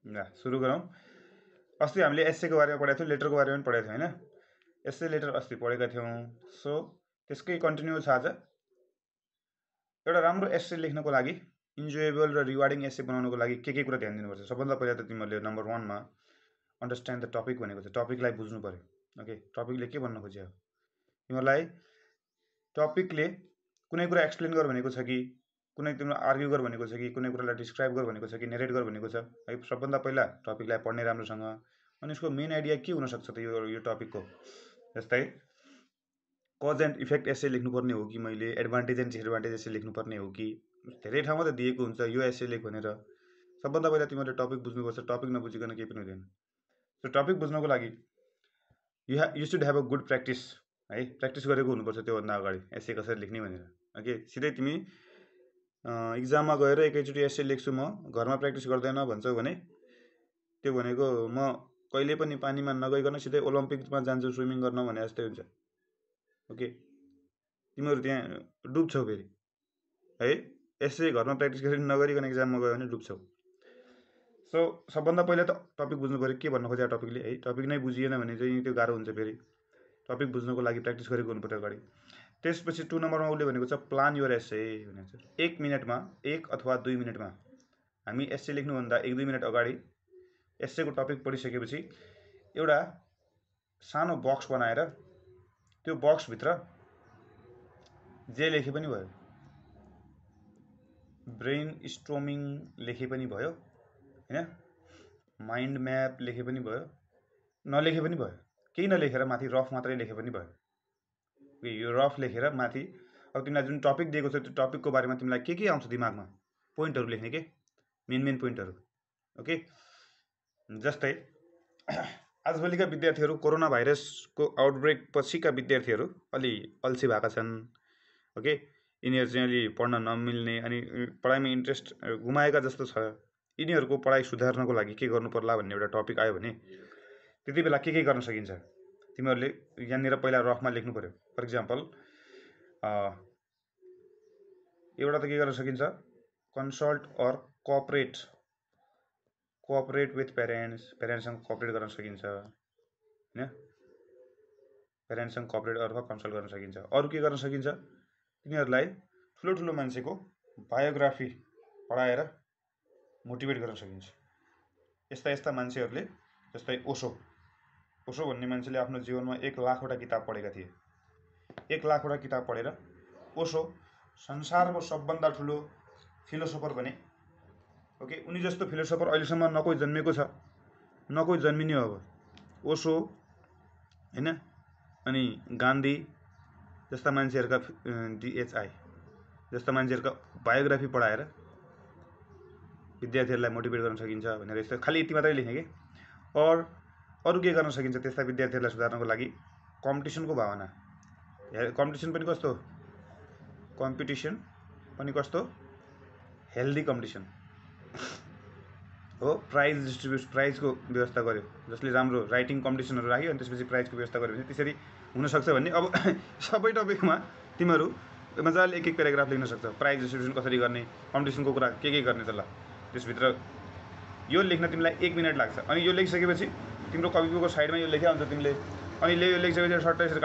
ल सुरु गरौँ। अस्ति हामीले एसेको बारेमा पढेको थियौँ, लेटरको बारेमा पनि पढेको थियौँ होइन। एसे लेटर अस्ति पढेका थियौँ। सो त्यसकै कन्टिन्यू छ आज। एउटा राम्रो एसे लेख्नको लागि, इन्जोयबल र रिवार्डिङ एसे बनाउनको लागि के कुरा ध्यान दिनुपर्छ? सबभन्दा पहिला त तिमीहरूले नम्बर 1 मा अन्डरस्ट्यान्ड द टपिक भनेको छ। टपिकलाई बुझ्नु पर्यो। ओके, टपिकले के भन्न खोज्यो? तिमीहरूलाई टपिकले कुनै कुरा एक्सप्लेन गर भनेको छ कि कुनै तिम्रो आर्ग्यु गर भनेको छ कि कुनै कुरालाई डिस्क्राइब गर भनेको छ कि नेरेट गर भनेको छ है। सबभन्दा पहिला टपिकलाई पढ्ने राम्रोसँग, अनि यसको मेन आइडिया के हुनसक्छ त यो टपिकको। जस्तै कज एन्ड इफेक्ट एसे लेख्नुपर्ने हो कि मैले एडभान्टेज एन्ड डिसएडभान्टेज एसे लेख्नुपर्ने हो कि, धेरै ठाउँमा त दिएको हुन्छ यो एसे लेख भनेर। सबभन्दा पहिला तिमीहरूले टपिक बुझ्नुपर्छ। टपिक नबुझिकन केही पनि हुँदैन। सो टपिक बुझ्नको लागि you should have a good practice है। प्र्याक्टिस गरेको हुनुपर्छ त्योभन्दा अगाडि एसे कसरी लेख्ने भनेर। ओके, सिधै तिमी इक्जाममा गएर एकैचोटि एसे लेख्छु म, घरमा प्र्याक्टिस गर्दैन भन्छौ भने त्यो भनेको म कहिले पनि पानीमा नगइकन सिधै ओलम्पिकमा जान्छु स्विमिङ गर्न भने जस्तै हुन्छ। ओके, तिमीहरू त्यहाँ डुब्छौ फेरि है। एसे घरमा प्र्याक्टिस गरी नगरिकन इक्जाममा गयो भने डुब्छौ। सो सबभन्दा पहिला त टपिक बुझ्नु पऱ्यो के भन्न खोजेको टपिकले है। टपिक नै बुझिएन भने चाहिँ त्यो गाह्रो हुन्छ। फेरि टपिक बुझ्नको लागि प्र्याक्टिस गरेको हुनु पर्यो अगाडि। त्यसपछि 2 नम्बरमा उसले भनेको छ प्लान योर एसे भनेको छ। 1 मिनटमा, 1 अथवा 2 मिनटमा हामी एसे लेख्नुभन्दा 1-2 मिनट अगाडि एसेको टपिक पढिसकेपछि एउटा सानो बक्स बनाएर त्यो बक्सभित्र जे लेखे पनि भयो, ब्रेन स्टोमिङ लेखे पनि भयो होइन, माइन्ड म्याप लेखे पनि भयो, नलेखे पनि भयो, केही नलेखेर माथि रफ मात्रै लेखे पनि भयो। यो रफ लेखेर माथि अब तिमीलाई जुन टपिक दिएको छ त्यो टपिकको बारेमा तिमीलाई के आउँछ दिमागमा, पोइन्टहरू लेख्ने के, मेन पोइन्टहरू। ओके, जस्तै आजभोलिका विद्यार्थीहरू कोरोना भाइरसको आउटब्रेक पछिका विद्यार्थीहरू अलि अल्छी भएका छन्। ओके, यिनीहरू चाहिँ अलि पढ्न नमिल्ने अनि पढाइमा इन्ट्रेस्ट गुमाएका जस्तो छ। यिनीहरूको पढाइ सुधार्नको लागि के गर्नु पर्ला भन्ने एउटा टपिक आयो भने त्यति बेला के गर्न सकिन्छ तिमीहरूले यहाँनिर पहिला रफमा लेख्नु पर्यो। फर इक्जाम्पल एउटा त के गर्न सकिन्छ, कन्सल्ट अर कोअपरेट विथ पेरेन्ट्ससँग कोअपरेट गर्न सकिन्छ होइन। पेरेन्ट्ससँग कोअपरेट अथवा कन्सल्ट गर्न सकिन्छ। अरू के गर्न सकिन्छ, तिनीहरूलाई ठुलो मान्छेको बायोग्राफी पढाएर मोटिभेट गर्न सकिन्छ। यस्ता मान्छेहरूले, जस्तै ओशो भन्ने मान्छेले आफ्नो जीवनमा 1 लाखवटा किताब पढेका थिए। 1 लाखवटा किताब पढेर ओशो संसारको सबभन्दा ठुलो फिलोसोफर बने। ओके, उनी जस्तो फिलोसोफर अहिलेसम्म न कोही जन्मेको छ न कोही जन्मिने हो। अब ओशो होइन, अनि गान्धी जस्ता मान्छेहरूका DHI जस्ता मान्छेहरूका बायोग्राफी पढाएर विद्यार्थीहरूलाई मोटिभेट गर्न सकिन्छ भनेर यस्तो खालि यति मात्रै लेखेँ कि। अरू के गर्न सकिन्छ त्यस्ता विद्यार्थीहरूलाई सुधार्नको लागि, कम्पिटिसनको भावना। कम्पिटिसन पनि कस्तो हेल्दी कम्पिटिसन हो। प्राइजको व्यवस्था गर्यो, जसले राम्रो राइटिङ कम्पिटिसनहरू राख्यो अनि त्यसपछि प्राइजको व्यवस्था गर्यो भने त्यसरी हुनसक्छ भन्ने। अब सबै टपिकमा तिमीहरू मजाले एक प्याराग्राफ लेख्न सक्छ। प्राइज डिस्ट्रिब्युसन कसरी गर्ने, कम्पिटिसनको कुरा के गर्ने त ल त्यसभित्र यो लेख्न तिमीलाई 1 मिनट लाग्छ। अनि यो लेखिसकेपछि तिम्रो कपीको साइडमा यो लेख्या हुन्छ तिमीले, अनि यो लेखिसकेपछि सट्ट यसरी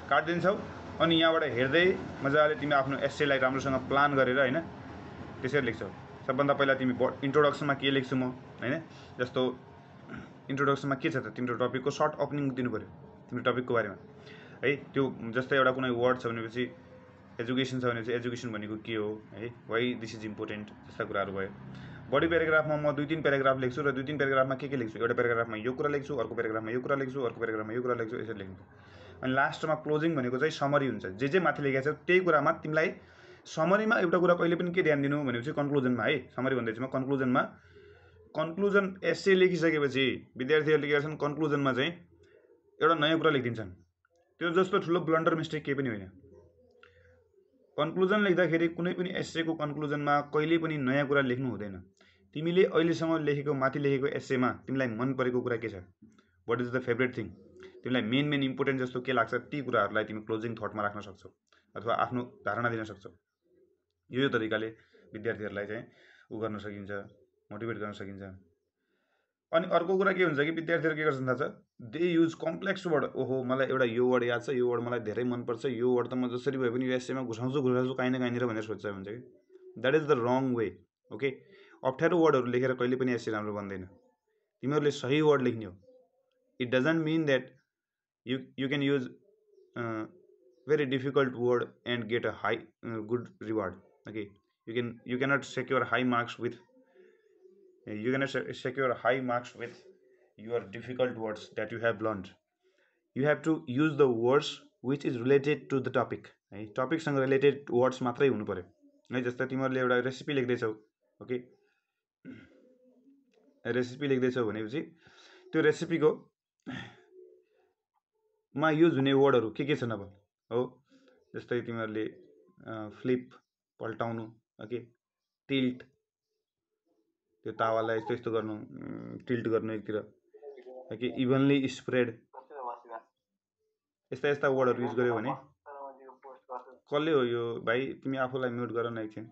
काटिदिन्छौ अनि यहाँबाट हेर्दै मजाले तिमी आफ्नो एसेलाई राम्रोसँग प्लान गरेर होइन त्यसरी लेख्छौ। सबभन्दा पहिला तिमी इन्ट्रोडक्सनमा के लेख्छु म होइन, जस्तो इन्ट्रोडक्सनमा के छ त तिम्रो टपिकको सर्ट ओपनिङ दिनु पर्यो तिम्रो टपिकको बारेमा है। त्यो जस्तै एउटा कुनै वर्ड छ भनेपछि एजुकेसन छ भनेपछि एजुकेसन भनेको के हो है, वाइ दिस इज इम्पोर्टेन्ट जस्ता कुराहरू भयो। बडी प्याराग्राफमा म 2-3 प्याराग्राफ लेख्छु र 2-3 प्याराग्राफमा के लेख्छु, एउटा प्याराग्राफमा यो कुरा लेख्छु, अर्को प्याराग्राफमा यो कुरा लेख्छु, अर्को प्याराग्राफमा यो कुरा लेख्छु, यसरी लेख्छु। अनि लास्टमा क्लोजिङ भनेको चाहिँ समरी हुन्छ। जे माथि लेखेको छ त्यही कुरामा तिमीलाई समरीमा एउटा कुरा कहिले पनि के ध्यान दिनु भनेपछि कन्क्लुजनमा है। समरी भन्दैछु म कन्क्लुजन एसे लेखिसकेपछि विद्यार्थीहरूले के गर्छन्, कन्क्लुजनमा चाहिँ एउटा नयाँ कुरा लेखिदिन्छन्। त्यो जस्तो ठुलो ब्लन्डर मिस्टेक केही पनि होइन। कन्क्लुजन लेख्दाखेरि कुनै पनि एसेको कन्क्लुजनमा कहिले पनि नयाँ कुरा लेख्नु हुँदैन। तिमीले अहिलेसम्म लेखेको माथि लेखेको एसेमा तिमीलाई मन परेको कुरा के छ, what is the favourite thing, तिमीलाई मेन इम्पोर्टेन्ट जस्तो के लाग्छ, ती कुराहरूलाई तिमी क्लोजिङ थटमा राख्न सक्छौ अथवा आफ्नो धारणा दिन सक्छौ। यो तरिकाले विद्यार्थीहरूलाई चाहिँ गर्न सकिन्छ, मोटिभेट गर्न सकिन्छ। अनि अर्को कुरा के हुन्छ कि विद्यार्थीहरू के गर्छन् थाहा छ, दे युज कम्प्लेक्स वर्ड। ओहो मलाई एउटा यो वर्ड याद छ, यो वर्ड मलाई धेरै मनपर्छ, यो वर्ड त म जसरी भए पनि यो एसेमा घुसाउँछु काहीँ न कहीँनिर भनेर सोच्छ हुन्छ कि that is the wrong way. Okay, अप्ठ्यारो वर्डहरू लेखेर कहिले पनि एसे राम्रो बन्दैन। तिमीहरूले सही वर्ड लेख्ने हो। It doesn't mean that you can use very difficult word and get a high good reward. Okay, you cannot secure high marks with your difficult words that you have learned. You have to use the words which is related to the topic. है, टपिकसँग related words मात्रै हुनु पर्यो है। जस्तै तिमीहरूले एउटा recipe लेख्दैछौ, okay, recipe लेख्दैछौ भनेपछि त्यो रेसिपीको मा युज हुने वर्डहरू के छन् अब हो। जस्तै तिमीहरूले फ्लिप पल्टाउनु, ओके, टिल्ट, त्यो तावालाई यस्तो यस्तो गर्नु, टिल्ट गर्नु एकतिर, ओके, इभनली स्प्रेड, यस्ता यस्ता वर्डहरू युज गर्यो भने कसले हो यो भाइ, तिमी आफूलाई म्युट गर न एकछिन।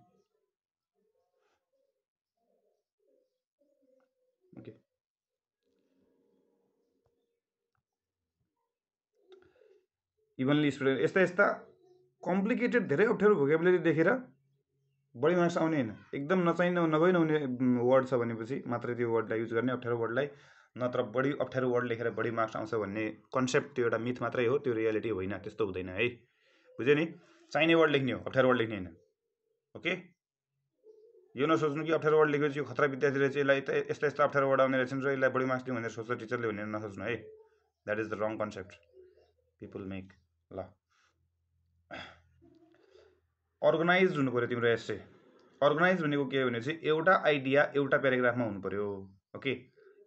ओके, इभनली स्प्रेड, यस्ता यस्ता कम्प्लिकेटेड धेरै अप्ठ्यारो भोकेबुलेरी देखेर बढी मार्क्स आउने होइन। एकदम नभइ नहुने वर्ड छ भनेपछि मात्रै त्यो वर्डलाई युज गर्ने, अप्ठ्यारो वर्डलाई, नत्र बढी अप्ठ्यारो वर्ड लेखेर बढी मार्क्स आउँछ भन्ने कन्सेप्ट त्यो एउटा मिथ मात्रै हो, त्यो रियालिटी होइन, त्यस्तो हुँदैन है। बुझ्यो नि, चाहिने वर्ड लेख्ने हो, अप्ठ्यारो वर्ड लेख्ने होइन। ओके, यो नसोच्नु कि अप्ठ्यारो वर्ड लेखेपछि यो खतरा विद्यार्थी रहेछ, यसलाई त यस्ता यस्ता अप्ठ्यारो वर्ड आउने रहेछन् र यसलाई बढी मार्क्स दिउँ भनेर सोच्छ टिचरले भनेर नसोच्नु है। That is the wrong concept people make. ल, अर्गनाइज हुनु पर्यो तिम्रो एसे। अर्गनाइज भनेको के हो भने चाहिँ एउटा आइडिया एउटा प्याराग्राफमा हुनु पर्यो। ओके,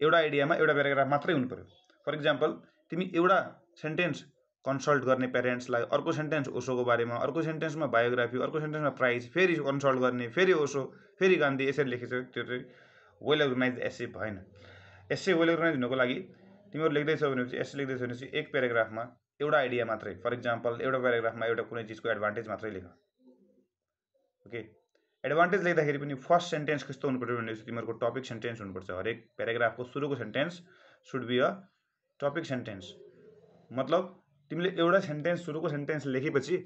एउटा आइडियामा एउटा प्याराग्राफ मात्रै हुनु पर्यो। फर इक्जाम्पल, तिमी एउटा सेन्टेन्स कन्सल्ट गर्ने प्यारेन्ट्सलाई, अर्को सेन्टेन्स ओसोको बारेमा, अर्को सेन्टेन्समा बायोग्राफी, अर्को सेन्टेन्समा प्राइज, फेरि कन्सल्ट गर्ने, फेरि ओसो, फेरि गान्धी, यसरी लेखेछ, त्यो चाहिँ वेल अर्गनाइज एसे भएन। एसे वेल अर्गनाइज हुनको लागि तिमीहरू लेख्दैछौ भनेपछि, एसे लेख्दैछौ भनेपछि एक प्याराग्राफमा एउटा आइडिया मात्रै, फर इक्जाम्पल एउटा प्याराग्राफमा एउटा कुनै चिजको एडभान्टेज मात्रै लेख। ओके, एडभान्टेज लेख्दाखेरि पनि फर्स्ट सेन्टेन्स कस्तो हुनु पर्यो भनेपछि तिमीहरूको टपिक सेन्टेन्स हुनुपर्छ। हरेक प्याराग्राफको सुरुको sentence should be a topic sentence. मतलब तिमीले एउटा सेन्टेन्स, सुरुको सेन्टेन्स लेखेपछि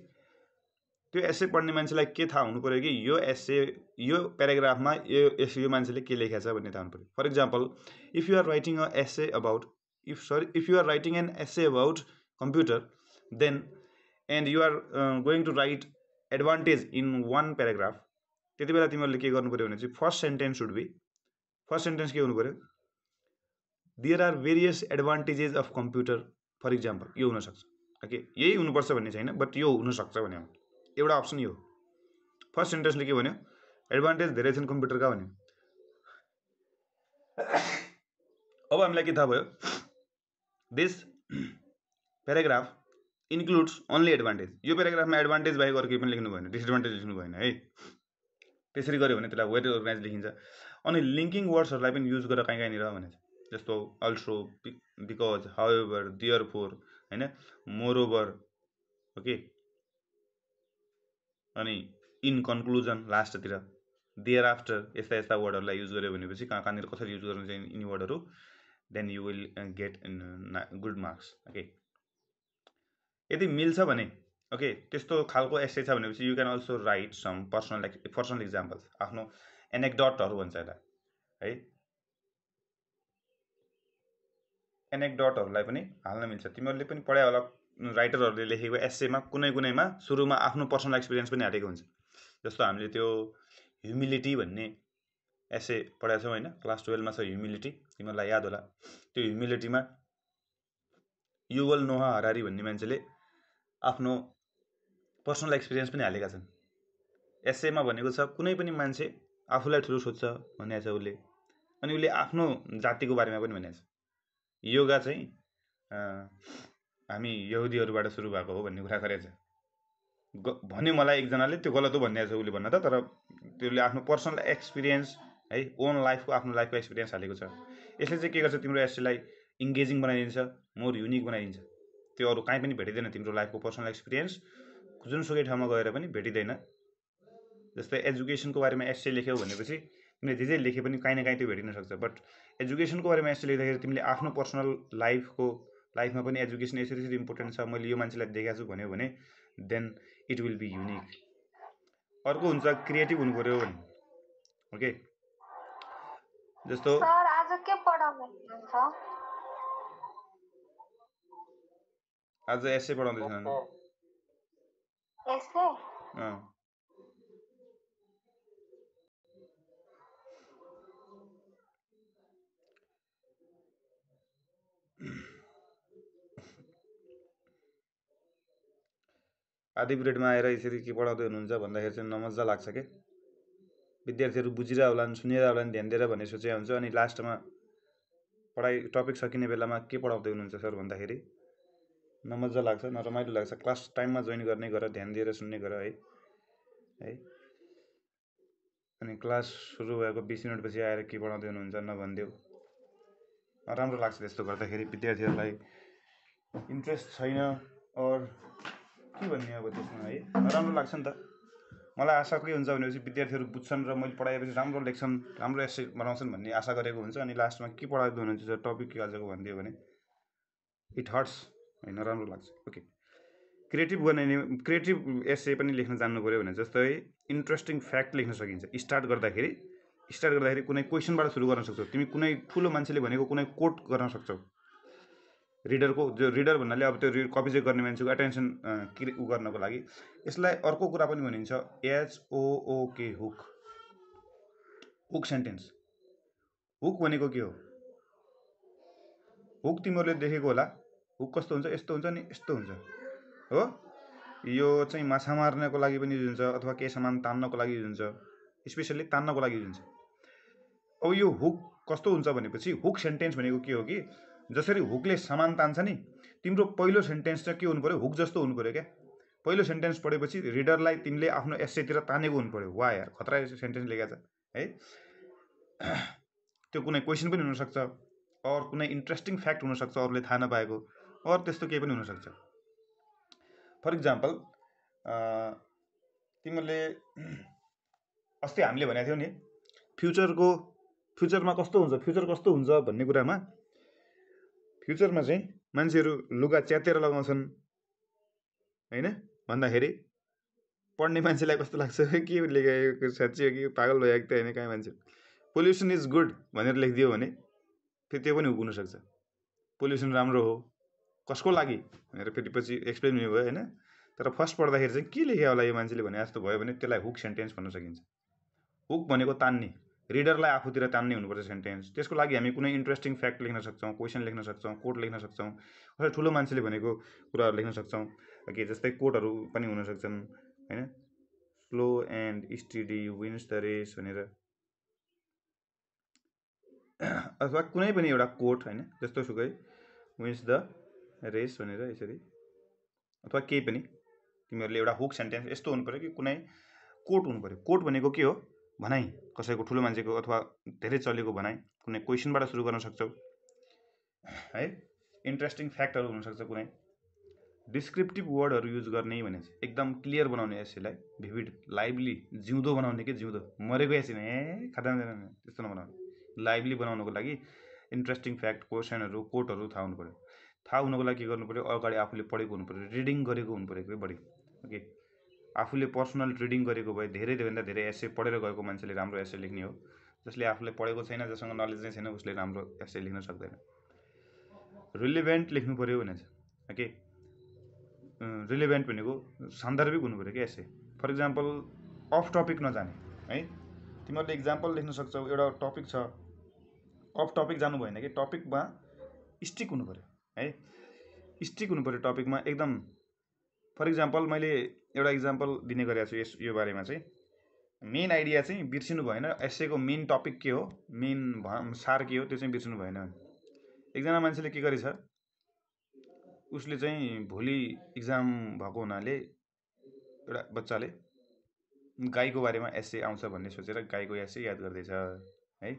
त्यो एसे पढ्ने मान्छेलाई के थाहा हुनु पर्यो कि यो एसे, यो प्याराग्राफमा यो मान्छेले के लेखेको छ भन्ने थाहा हुनु पर्यो। For example, if you are writing a essay about if you are writing an essay about computer then and you are going to write advantage in one paragraph, त्यति बेला तिमीहरूले के गर्नु पर्यो भने चाहिँ फर्स्ट सेन्टेन्स के हुनु पर्यो, there are various advantages of computer, for example, यो हुनसक्छ। ओके, यही हुनुपर्छ भन्ने छैन, बट यो हुनसक्छ भन्यो, एउटा अप्सन यो। फर्स्ट सेन्टेन्सले के भन्यो, एडभान्टेज धेरै छन् कम्प्युटरका भन्यो। अब हामीलाई के थाहा भयो, this paragraph includes only advantage. यो प्याराग्राफमा एडभान्टेज बाहेक अरू केही पनि लेख्नु भएन, डिसएडभान्टेज लेख्नु भएन है। त्यसरी गऱ्यो भने त्यसलाई वेल अर्गनाइज लेखिन्छ। अनि लिङ्किङ वर्ड्सहरूलाई पनि युज गरेर कहीँनिर भनेछ, जस्तो अल्सो, बिकज, हाउएभर, देयरफोर, होइन, मोरओभर, ओके, अनि इन कन्क्लुजन लास्टतिर, देयर आफ्टर, यस्ता यस्ता वर्डहरूलाई युज गर्यो भनेपछि कहाँनिर कसरी युज गर्नु चाहिँ यिनी वर्डहरू, then you will get good marks. Okay, यदि मिल्छ भने, ओके, त्यस्तो खालको एसे छ भनेपछि you can also write some personal examples, आफ्नो एनेक्डटहरू भन्छ यसलाई है, एनेक्डटहरूलाई पनि हाल्न मिल्छ। तिमीहरूले पनि पढायो होला, राइटरहरूले लेखेको एसेमा कुनैमा सुरुमा आफ्नो पर्सनल एक्सपिरियन्स पनि हालेको हुन्छ। जस्तो हामीले त्यो ह्युमिलिटी भन्ने एसे पढाएको छौँ होइन, क्लास 12मा छ ह्युमिलिटी, तिमीहरूलाई याद होला। त्यो ह्युमिलिटीमा युवल नोहा हरारी भन्ने मान्छेले आफ्नो पर्सनल एक्सपिरियन्स पनि हालेका छन्। एसेमा भनेको छ कुनै पनि मान्छे आफूलाई ठुलो सोध्छ भनेको छ उसले, अनि उसले आफ्नो जातिको बारेमा पनि भनेको छ, योगा चाहिँ हामी यहुदीहरूबाट सुरु भएको हो भन्ने कुरा गरेछ भन्यो मलाई एकजनाले। त्यो गलत हो भन्ने छ उसले भन्न त, तर त्यसले आफ्नो पर्सनल एक्सपिरियन्स है, ओन लाइफको, आफ्नो लाइफको एक्सपिरियन्स हालेको छ। यसले चाहिँ के गर्छ, तिम्रो एसेलाई इङ्गेजिङ बनाइदिन्छ, मोर युनिक बनाइदिन्छ। त्यो अरू कहीँ पनि भेटिँदैन, तिम्रो लाइफको पर्सनल एक्सपिरियन्स जुनसुकै ठाउँमा गएर पनि भेटिँदैन। जस्तै एजुकेसनको बारेमा एसे लेख्यौ भनेपछि तिमीले जे लेखे पनि काहीँ न काहीँ त्यो भेटिन सक्छ। बट एजुकेसनको बारेमा एसे लेख्दाखेरि तिमीले आफ्नो पर्सनल लाइफमा पनि एजुकेसन यसरी यसरी इम्पोर्टेन्ट छ, मैले यो मान्छेलाई देखाएको छु भन्यो भने then it will be unique. अर्को हुन्छ क्रिएटिभ हुनु पर्यो भने, ओके। जस्तो सर आज के पढाउनुहुन्छ? आज एसे पढाउँदैछु नानी। एसे? आधी पिरियडमा आएर यसरी के पढाउँदै हुनुहुन्छ भन्दाखेरि चाहिँ नमजा लाग्छ के। विद्यार्थीहरू बुझिरह होलान्, सुनेर होलान्, ध्यान दिएर भन्ने सोचेको हुन्छ। अनि लास्टमा पढाइ टपिक सकिने बेलामा के पढाउँदै हुनुहुन्छ सर भन्दाखेरि नमजा लाग्छ, नरमाइलो लाग्छ। क्लास टाइममा जोइन गर्ने गर, ध्यान दिएर सुन्ने गर है। अनि क्लास सुरु भएको 20 मिनटपछि आएर के पढाउँदै हुनुहुन्छ नभनिदेऊ। नराम्रो लाग्छ त्यस्तो गर्दाखेरि। विद्यार्थीहरूलाई इन्ट्रेस्ट छैन और के भन्ने अब त्यसमा है, नराम्रो लाग्छ नि त। मलाई आशा के हुन्छ भनेपछि विद्यार्थीहरू बुझ्छन् र मैले पढाएपछि राम्रो लेख्छन्, राम्रो एसे बनाउँछन् भन्ने आशा गरेको हुन्छ। अनि लास्टमा के पढाउँदै हुनुहुन्छ टपिक के आजको भनिदियो भने इट हर्ट्स, है, नराम्रो लाग्छ। ओके, क्रिएटिभ एसे पनि लेख्न जान्नु पऱ्यो भने जस्तै इन्ट्रेस्टिङ फ्याक्ट लेख्न सकिन्छ। स्टार्ट गर्दाखेरि कुनै क्वेसनबाट सुरु गर्न सक्छौ। तिमी कुनै ठुलो मान्छेले भनेको कुनै कोट गर्न सक्छौ। रिडरको जो रिडर भन्नाले अब त्यो कपी चेक गर्ने मान्छेको एटेन्सन उ गर्नको लागि। यसलाई अर्को कुरा पनि भनिन्छ HOOK, हुक सेन्टेन्स। हुक भनेको के हो? हुक तिमीहरूले देखेको होला। हुक कस्तो हुन्छ? यस्तो हुन्छ नि यस्तो हुन्छ हो। यो चाहिँ माछा मार्नको लागि पनि युज हुन्छ अथवा केही सामान तान्नको लागि युज हुन्छ, स्पेसल्ली तान्नको लागि युज हुन्छ। अब यो हुक कस्तो हुन्छ भनेपछि हुक सेन्टेन्स भनेको के हो कि जसरी हुकले सामान तान्छ नि, तिम्रो पहिलो सेन्टेन्स चाहिँ के हुनु पर्यो? हुक जस्तो हुनु पर्यो क्या। पहिलो सेन्टेन्स पढेपछि रिडरलाई तिमीले आफ्नो एसेतिर तानेको हुनु पर्यो। वा यार खतरा सेन्टेन्स लेखेको छ है। त्यो कुनै क्वेसन पनि हुनसक्छ, और कुनै इन्ट्रेस्टिङ फ्याक्ट हुनसक्छ अरूले थाहा नपाएको, और त्यस्तो केही पनि हुनसक्छ। फर इक्जाम्पल तिमीले अस्ति हामीले भनेको थियौ नि फ्युचरमा कस्तो हुन्छ, फ्युचर कस्तो हुन्छ भन्ने कुरामा। फ्युचरमा चाहिँ मान्छेहरू लुगा च्यातेर लगाउँछन् हैन भन्दाखेरि पढ्ने मान्छेलाई कस्तो लाग्छ? के लेखेको साँच्ची हो कि पागल भएको त हैन? कहाँ मान्छे पोल्युसन इज गुड भनेर लेखिदियो भने फेरि त्यो पनि हुनसक्छ। पोल्युसन राम्रो हो कसको लागि भनेर फेरि पछि एक्सप्लेन हुने भयो हैन। तर फर्स्ट पढ्दाखेरि चाहिँ के लेख्यो होला यो मान्छेले भने जस्तो भयो भने त्यसलाई हुक सेन्टेन्स भन्न सकिन्छ। हुक भनेको तान्ने, रिडरलाई आफूतिर तान्ने हुनुपर्छ सेन्टेन्स। त्यसको लागि हामी कुनै इन्ट्रेस्टिङ फ्याक्ट लेख्न सक्छौँ, क्वेसन लेख्न सक्छौँ, कोट लेख्न सक्छौँ, कसै ठुलो मान्छेले भनेको कुराहरू लेख्न सक्छौँ। के जस्तै कोटहरू पनि हुन सक्छन् हैन। Slow and steady wins the race भनेर, अथवा कुनै पनि एउटा कोट हैन जस्तो सुकै विन्स द रेस भनेर यसरी, अथवा केही पनि तिमीहरूले एउटा हुक सेन्टेन्स यस्तो हुनु पर्यो कि कुनै कोट हुनु पर्यो। कोट भनेको के हो? भनाइ, कसैको ठुलो मान्छेको अथवा धेरै चलेको भनाइ। कुनै क्वेसनबाट सुरु गर्न सक्छौ है। इन्ट्रेस्टिङ फ्याक्टहरू हुनसक्छ, कुनै डिस्क्रिप्टिभ वर्डहरू युज गर्ने भने एकदम क्लियर बनाउने, यसैलाई भिभिड लाइभली जिउँदो बनाउने। के जिउँदो मरेको यसै नै खतम त्यस्तो नबनाउने, लाइभली बनाउनको लागि इन्ट्रेस्टिङ फ्याक्ट, क्वेसनहरू, कोटहरू थाहा हुनु पर्यो। थाहा हुनको लागि के गर्नु पर्यो? अगाडि आफूले पढेको हुनु पर्यो, रिडिङ गरेको हुनु पर्यो बढी। ओके, आफूले पर्सनल रिडिङ गरेको भए धेरैभन्दा धेरै एसे पढेर गएको मान्छेले राम्रो एसे लेख्ने हो। जसले आफूले पढेको छैन, जससँग नलेज नै छैन, उसले राम्रो एसे लेख्न सक्दैन। रिलेभेन्ट लेख्नु पर्यो भने ओके, रिलेभेन्ट भनेको सान्दर्भिक हुनु पर्यो क्या एसे। फर इक्जाम्पल अफ टपिक नजाने है। तिमीहरूले इक्जाम्पल लेख्न सक्छौ, एउटा टपिक छ, अफ टपिक जानु भएन कि टपिकमा स्टिक हुनु पर्यो है। स्टिक हुनु पर्यो टपिकमा एकदम। फर इक्जाम्पल मैले एउटा इक्जाम्पल दिने गरेको छु यो बारेमा चाहिँ। मेन आइडिया चाहिँ बिर्सिनु भएन, एसेको मेन टपिक के हो, मेन सार के हो, त्यो चाहिँ बिर्सिनु भएन। एकजना मान्छेले के गरेछ, उसले चाहिँ भोलि इक्जाम भएको हुनाले एउटा बच्चाले गाईको बारेमा एसे आउँछ भन्ने सोचेर गाईको एसे याद गर्दैछ है।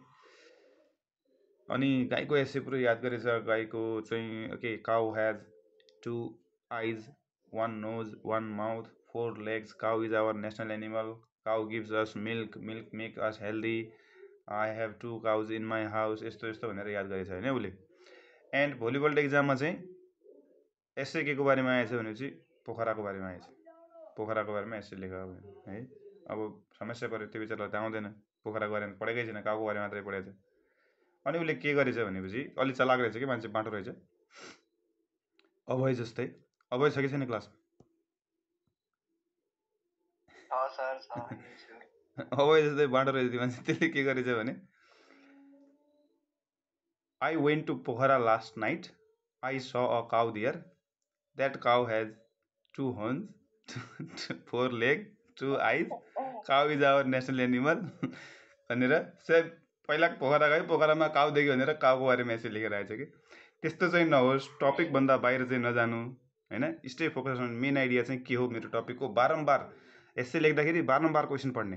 अनि गाईको एसे पुरै याद गरेछ। गाईको चाहिँ okay, cow has 2 eyes, 1 nose, 1 mouth, 4 legs. Cow is our national animal. Cow gives us milk. Milk make us healthy. I have 2 cows in my house यस्तो यस्तो भनेर याद गरेछ होइन उसले। एन्ड भोलिपल्ट एक्जाममा चाहिँ एसए के को बारेमा आएछ भनेपछि पोखराको बारेमा आएछ, पोखराको बारेमा एसए लेख है। अब समस्या पऱ्यो, त्यो विचारलाई त आउँदैन, पोखराको बारेमा पढेकै छैन, काउको बारेमा मात्रै पढेको छ। अनि उसले के गरेछ भनेपछि अलि चलाक रहेछ कि मान्छे, बाटो रहेछ। अभय जस्तै, अभय छ कि छैन क्लासमा? अभय जस्तै बाटो रहेछ त्यो मान्छे। त्यसले के गरेछ भने I went to Pokhara last night. I saw a cow there. That cow has 2 horns, 4 legs, 2 eyes. Cow is our national animal. भनेर सब पहिला पोखरा गयो, पोखरामा काउ देख्यो भनेर काउको बारेमा यसो लेखेर आएछ कि। त्यस्तो चाहिँ नहोस्, टपिकभन्दा बाहिर चाहिँ नजानु होइन। Stay focus on main idea चाहिँ के हो मेरो टपिकको। बारम्बार यसै लेख्दाखेरि बारम्बार क्वेसन पढ्ने।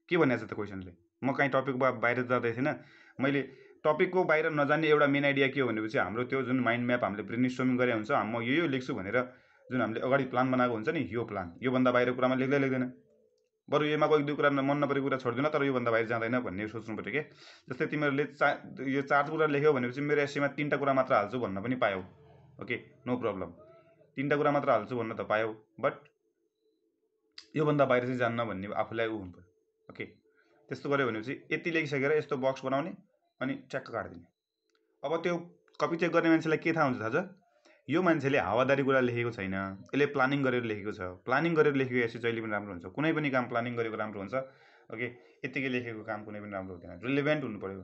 के भनेको छ त क्वेसनले? म कहीँ टपिक बाहिर जाँदै थिएन। मैले टपिकको बाहिर नजान्ने एउटा मेन आइडिया के हो भनेपछि हाम्रो त्यो जुन माइन्ड म्याप हामीले ब्रेनस्टर्मिङ गरे हुन्छ, म यो लेख्छु भनेर जुन हामीले अगाडि प्लान बनाएको हुन्छ नि, यो प्लान योभन्दा बाहिर कुरामा लेख्दैन। बरु योमा कोही 2 कुरा मन नपरेको कुरा छोड्दिन, तर योभन्दा बाहिर जाँदैन भन्ने सोच्नु पऱ्यो के। जस्तै तिमीहरूले यो 4 कुरा लेख्यौ भनेपछि मेरो एसेमा 3टा कुरा मात्र हाल्छु भन्न पनि पायौ, ओके नो प्रब्लम। 3टा कुरा मात्र हाल्छु भन्न त पायौ, बट योभन्दा बाहिर चाहिँ जान्न भन्ने आफूलाई हुनु पऱ्यो, ओके। त्यस्तो गऱ्यो भनेपछि यति लेखिसकेर यस्तो बक्स बनाउने अनि ट्याक्क काटिदिने। अब त्यो कपी चेक गर्ने मान्छेलाई के थाहा हुन्छ थाहा छ? यो मान्छेले हावादारी कुरा लेखेको छैन, यसले प्लानिङ गरेर लेखेको छ। प्लानिङ गरेर लेखेको एसे जहिले पनि राम्रो हुन्छ, कुनै पनि काम प्लानिङ गरेको राम्रो हुन्छ, ओके। यतिकै लेखेको काम कुनै पनि राम्रो हुँदैन, रिलेभेन्ट हुनु पऱ्यो।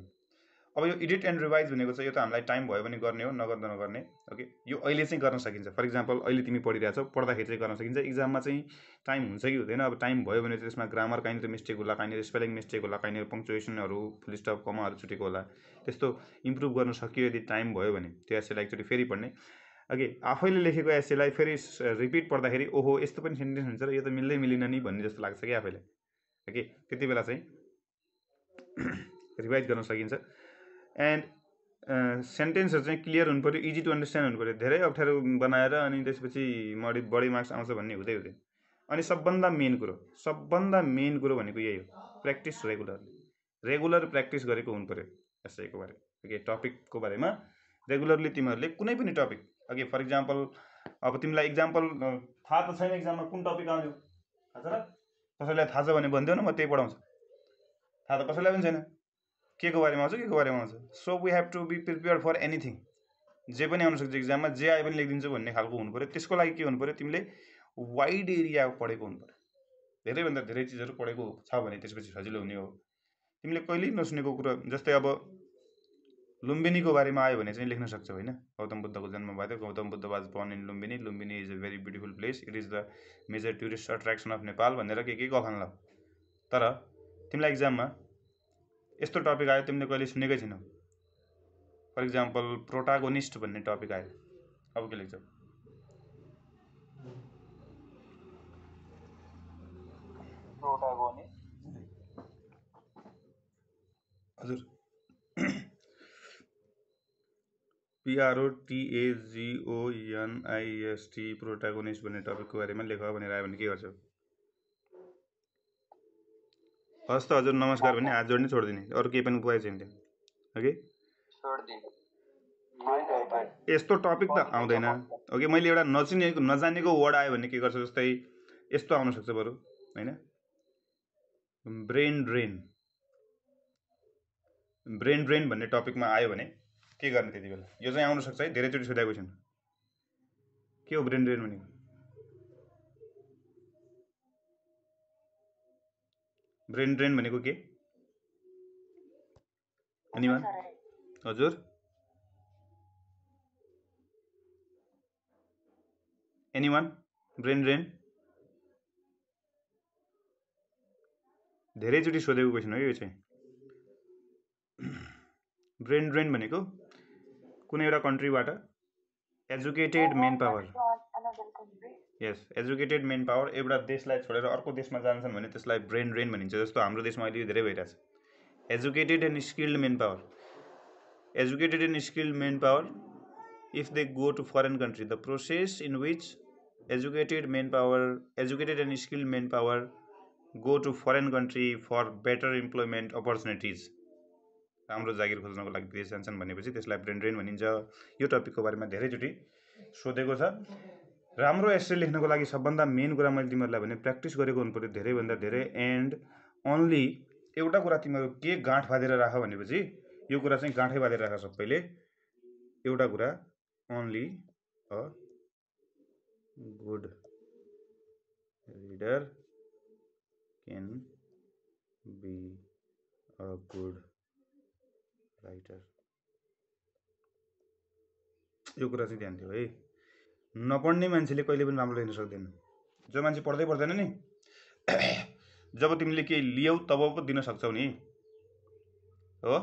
अब यो एडिट एन्ड रिभाइज भनेको चाहिँ यो त हामीलाई टाइम भयो भने गर्ने हो, नगर्दा नगर्ने, ओके। यो अहिले चाहिँ गर्न सकिन्छ। फर इक्जाम्पल अहिले तिमी पढिरहेछौ, पढ्दाखेरि चाहिँ गर्न सकिन्छ। इक्जाममा चाहिँ टाइम हुन्छ कि हुँदैन? अब टाइम भयो भने त्यसमा ग्रामर कहीँनिर मिस्टेक होला, कहीँनिर स्पेलिङ मिस्टेक होला, कहीँनिर पङ्क्चुएसनहरू फुल स्टप कमाहरू छुटेको होला। त्यस्तो इम्प्रुभ गर्न सकियो यदि टाइम भयो भने त्यो एसेलाई एकचोटि फेरि पढ्ने, ओके। आफैले लेखेको एसेलाई फेरि रिपिट पढ्दाखेरि ओहो यस्तो पनि सेन्टेन्स हुन्छ र यो त मिल्दै मिलिन नि भन्ने जस्तो लाग्छ कि आफैले, ओके। त्यति बेला चाहिँ रिभाइज गर्न सकिन्छ। एन्ड सेन्टेन्सहरू चाहिँ क्लियर हुनु पऱ्यो, इजी टु अन्डरस्ट्यान्ड हुनु पऱ्यो। धेरै अप्ठ्यारो बनाएर अनि त्यसपछि बढी मार्क्स आउँछ भन्ने हुँदैन। अनि सबभन्दा मेन कुरो भनेको यही हो, प्र्याक्टिस रेगुलर प्र्याक्टिस गरेको हुनु पऱ्यो एसएको बारे, ओके। टपिकको बारेमा रेगुलरली तिमीहरूले कुनै पनि टपिक, ओके। फर इक्जाम्पल अब तिमीलाई इक्जाम्पल थाहा त छैन इक्जाममा कुन टपिक आउँथ्यो, थाहा छ र? कसैलाई थाहा छ भने भनिदेऊ न, म त्यही पढाउँछु। थाहा त कसैलाई पनि छैन, के को बारेमा आउँछ, के को बारेमा आउँछ। So we have to be prepare for anything. जे पनि आउन सक्छ इक्जाममा, जे आए पनि लेखिदिन्छु भन्ने खालको हुनु पऱ्यो। त्यसको लागि के हुनु पऱ्यो? तिमीले वाइड एरिया पढेको हुनु पऱ्यो, धेरैभन्दा धेरै चिजहरू पढेको छ भने त्यसपछि सजिलो हुने हो। तिमीले कहिल्यै नसुनेको कुरा, जस्तै अब लुम्बिनीको बारेमा आयो भने चाहिँ लेख्न सक्छौ होइन। गौतम बुद्धको जन्म भएको थियो, Gautam Buddha was born in Lumbini, Lumbini is a very beautiful place, it is the major tourist attraction of Nepal भनेर के गफान ल। तर तिमीलाई इक्जाममा यस्तो टपिक आयो तिमीले कहिले सुनेकै छैनौ। फर इक्जाम्पल प्रोटागोनिस्ट भन्ने टपिक आयो, अब के लेख्छौ? हजुर PROTAGONIST प्रोटागोनिस्ट भन्ने टपिकको बारेमा लेख भनेर आयो भने के गर्छौ? हस् त हजुर नमस्कार भन्ने हात जोड्ने छोडिदिने, अरू केही पनि उपाय छैन, ओके। यस्तो टपिक त आउँदैन, ओके। मैले एउटा नजानेको वर्ड आयो भने के गर्छु, जस्तै यस्तो आउन सक्छ बरु होइन, ब्रेन ड्रेन भन्ने टपिकमा आयो भने के गर्ने त्यति बेला? यो चाहिँ आउन सक्छ है, धेरैचोटि सोधेको छैन। के हो ब्रेन ड्रेन भनेको? ब्रेन ड्रेन भनेको के? एनिवान? हजुर एनिवान? ब्रेन ड्रेन धेरैचोटि सोधेको क्वेसन हो यो चाहिँ। ब्रेन ड्रेन भनेको कुनै एउटा कन्ट्रीबाट एजुकेटेड मेन पावर, यस एजुकेटेड मेन पावर एउटा देशलाई छोडेर अर्को देशमा जान्छन् भने त्यसलाई ब्रेन ड्रेन भनिन्छ। जस्तो हाम्रो देशमा अहिले यो धेरै भइरहेछ। Educated and skilled main power, if they go to foreign country, the process in which educated and skilled manpower go to foreign country for better employment opportunities, राम्रो जागिर खोज्नको लागि विदेश जान्छन् भनेपछि त्यसलाई ब्रेन ड्रेन भनिन्छ। यो टपिकको बारेमा धेरैचोटि सोधेको छ। राम्रो एस्से लेख्नको लागि सबभन्दा मेन कुरा मैले तिमीहरूलाई भने प्र्याक्टिस गरेको हुनु पर्यो धेरैभन्दा धेरै। एन्ड ओन्ली एउटा कुरा तिमीहरू के गाँठ बाँधेर राख भनेपछि यो कुरा चाहिँ गाँठै बाँधेर राख सबैले। एउटा कुरा only a good reader can be a good writer. यो कुरा चाहिँ ध्यान दियो है। नपढ्ने मान्छेले कहिले पनि राम्रो लेख्न सक्दैन। जो मान्छे पढ्दै पर्दैन नि जब तिमीले केही लियौ तब पो दिन सक्छौ नि हो।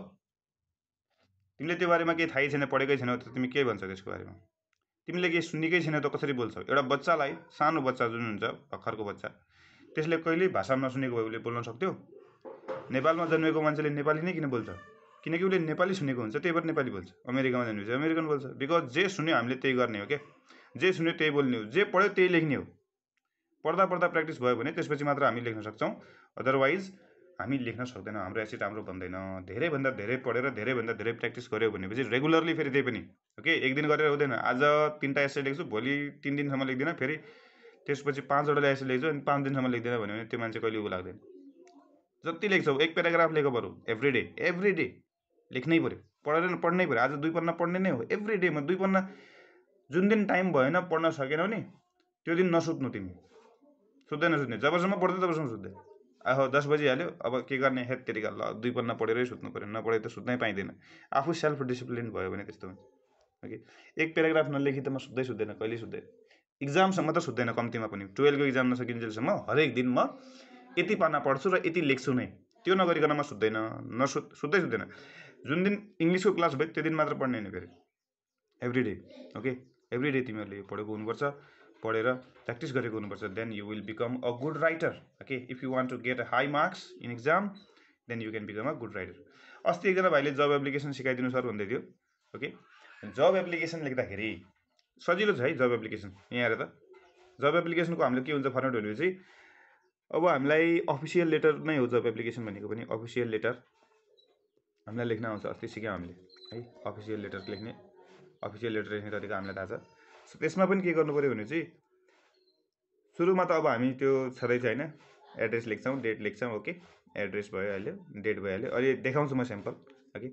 तिमीले त्यो बारेमा केही थाहै छैन, पढेकै छैनौ त तिमी के भन्छौ त्यसको बारेमा? तिमीले केही सुनेकै छैनौ त कसरी बोल्छौ? एउटा बच्चालाई, सानो बच्चा जुन हुन्छ भर्खरको बच्चा, त्यसले कहिले भाषा नसुनेको भए उसले बोल्न सक्थ्यो? नेपालमा जन्मेको मान्छेले नेपाली नै किन बोल्छ? किनकि उसले नेपाली सुनेको हुन्छ, त्यही भएर नेपाली बोल्छ। अमेरिकामा जन्मेपछि अमेरिकन बोल्छ। बिकज जे सुन्यो हामीले त्यही गर्ने हो क्या। जे सुन्यो त्यही बोल्ने हो, जे पढ्यो त्यही लेख्ने हो। पढ्दा पढ्दा प्र्याक्टिस भयो भने त्यसपछि मात्र हामी लेख्न सक्छौँ। अदरवाइज हामी लेख्न सक्दैनौँ। हाम्रो एसिड राम्रो बन्दैन। धेरैभन्दा धेरै पढेर धेरैभन्दा धेरै प्र्याक्टिस गऱ्यो भनेपछि रेगुलरली फेरि त्यही पनि ओके, एक दिन गरेर हुँदैन। आज 3टा एसे लेख्छु, भोलि 3 दिनसम्म लेख्दिनँ, फेरि त्यसपछि 5वटा एसे लेख्छु अनि 5 दिनसम्म लेख्दिनँ भन्यो भने त्यो मान्छे कहिले उ लाग्दैन। जति लेख्छौ 1 प्याराग्राफ लेख बरु एभ्री डे लेख्नै पऱ्यो। पढ्नै पऱ्यो। आज 2 पन्ना पढ्ने नै हो। एभ्री डेमा 2 पन्ना। जुन दिन टाइम भएन पढ्न सकेनौ नि त्यो दिन नसुत्नु तिमी। सुत्दै जबसम्म पढ्दै तबसम्म सुत्दै। आहो 10 बजिहाल्यो, अब के गर्ने? हेत तेरिका ल 2 पन्ना पढेरै सुत्नु पऱ्यो, नपढे त सुत्नै पाइँदैन। आफू सेल्फ डिसिप्लिन भयो भने त्यस्तो हुन्छ। ओके, 1 प्याराग्राफ नलेखी त म सुत्दैन, कहिले सुत्दैन। इक्जामसम्म त सुत्दैन कम्तीमा पनि। 12 को इक्जाम नसकिन्जेलसम्म हरेक दिन म यति पाना पढ्छु र यति लेख्छु नै। त्यो नगरिकन म सुत्दैन, सुत्दैन। जुन दिन इङ्ग्लिसको क्लास भयो त्यो दिन मात्र पढ्ने होइन फेरि every day. Okay, every day तिमीहरूले पढेको हुनुपर्छ, पढेर प्र्याक्टिस गरेको हुनुपर्छ। Then you will become a good writer. Okay, if you want to get a high marks in exam then you can become a good writer. अस्ति एकजना भाइले जब application सिकाइदिनु सर भन्दै थियो। ओके, जब एप्लिकेसन लेख्दाखेरि सजिलो छ है जब एप्लिकेसन। यहाँ हेर त, जब एप्लिकेसनको हामीले के हुन्छ फर्मेट भनेपछि अब हामीलाई अफिसियल लेटर नै हो जब एप्लिकेसन भनेको पनि। अफिसियल लेटर हामीलाई लेख्न आउँछ, अस्ति सिक्यौँ हामीले है। अफिसियल लेटर लेख्ने तरिका हामीलाई थाहा छ। त्यसमा पनि के गर्नु पऱ्यो भने चाहिँ सुरुमा त अब हामी त्यो छँदैछ होइन, एड्रेस लेख्छौँ, डेट लेख्छौँ। ओके, एड्रेस भइहाल्यो, डेट भइहाल्यो। अहिले देखाउँछु म स्याम्पल। ओके,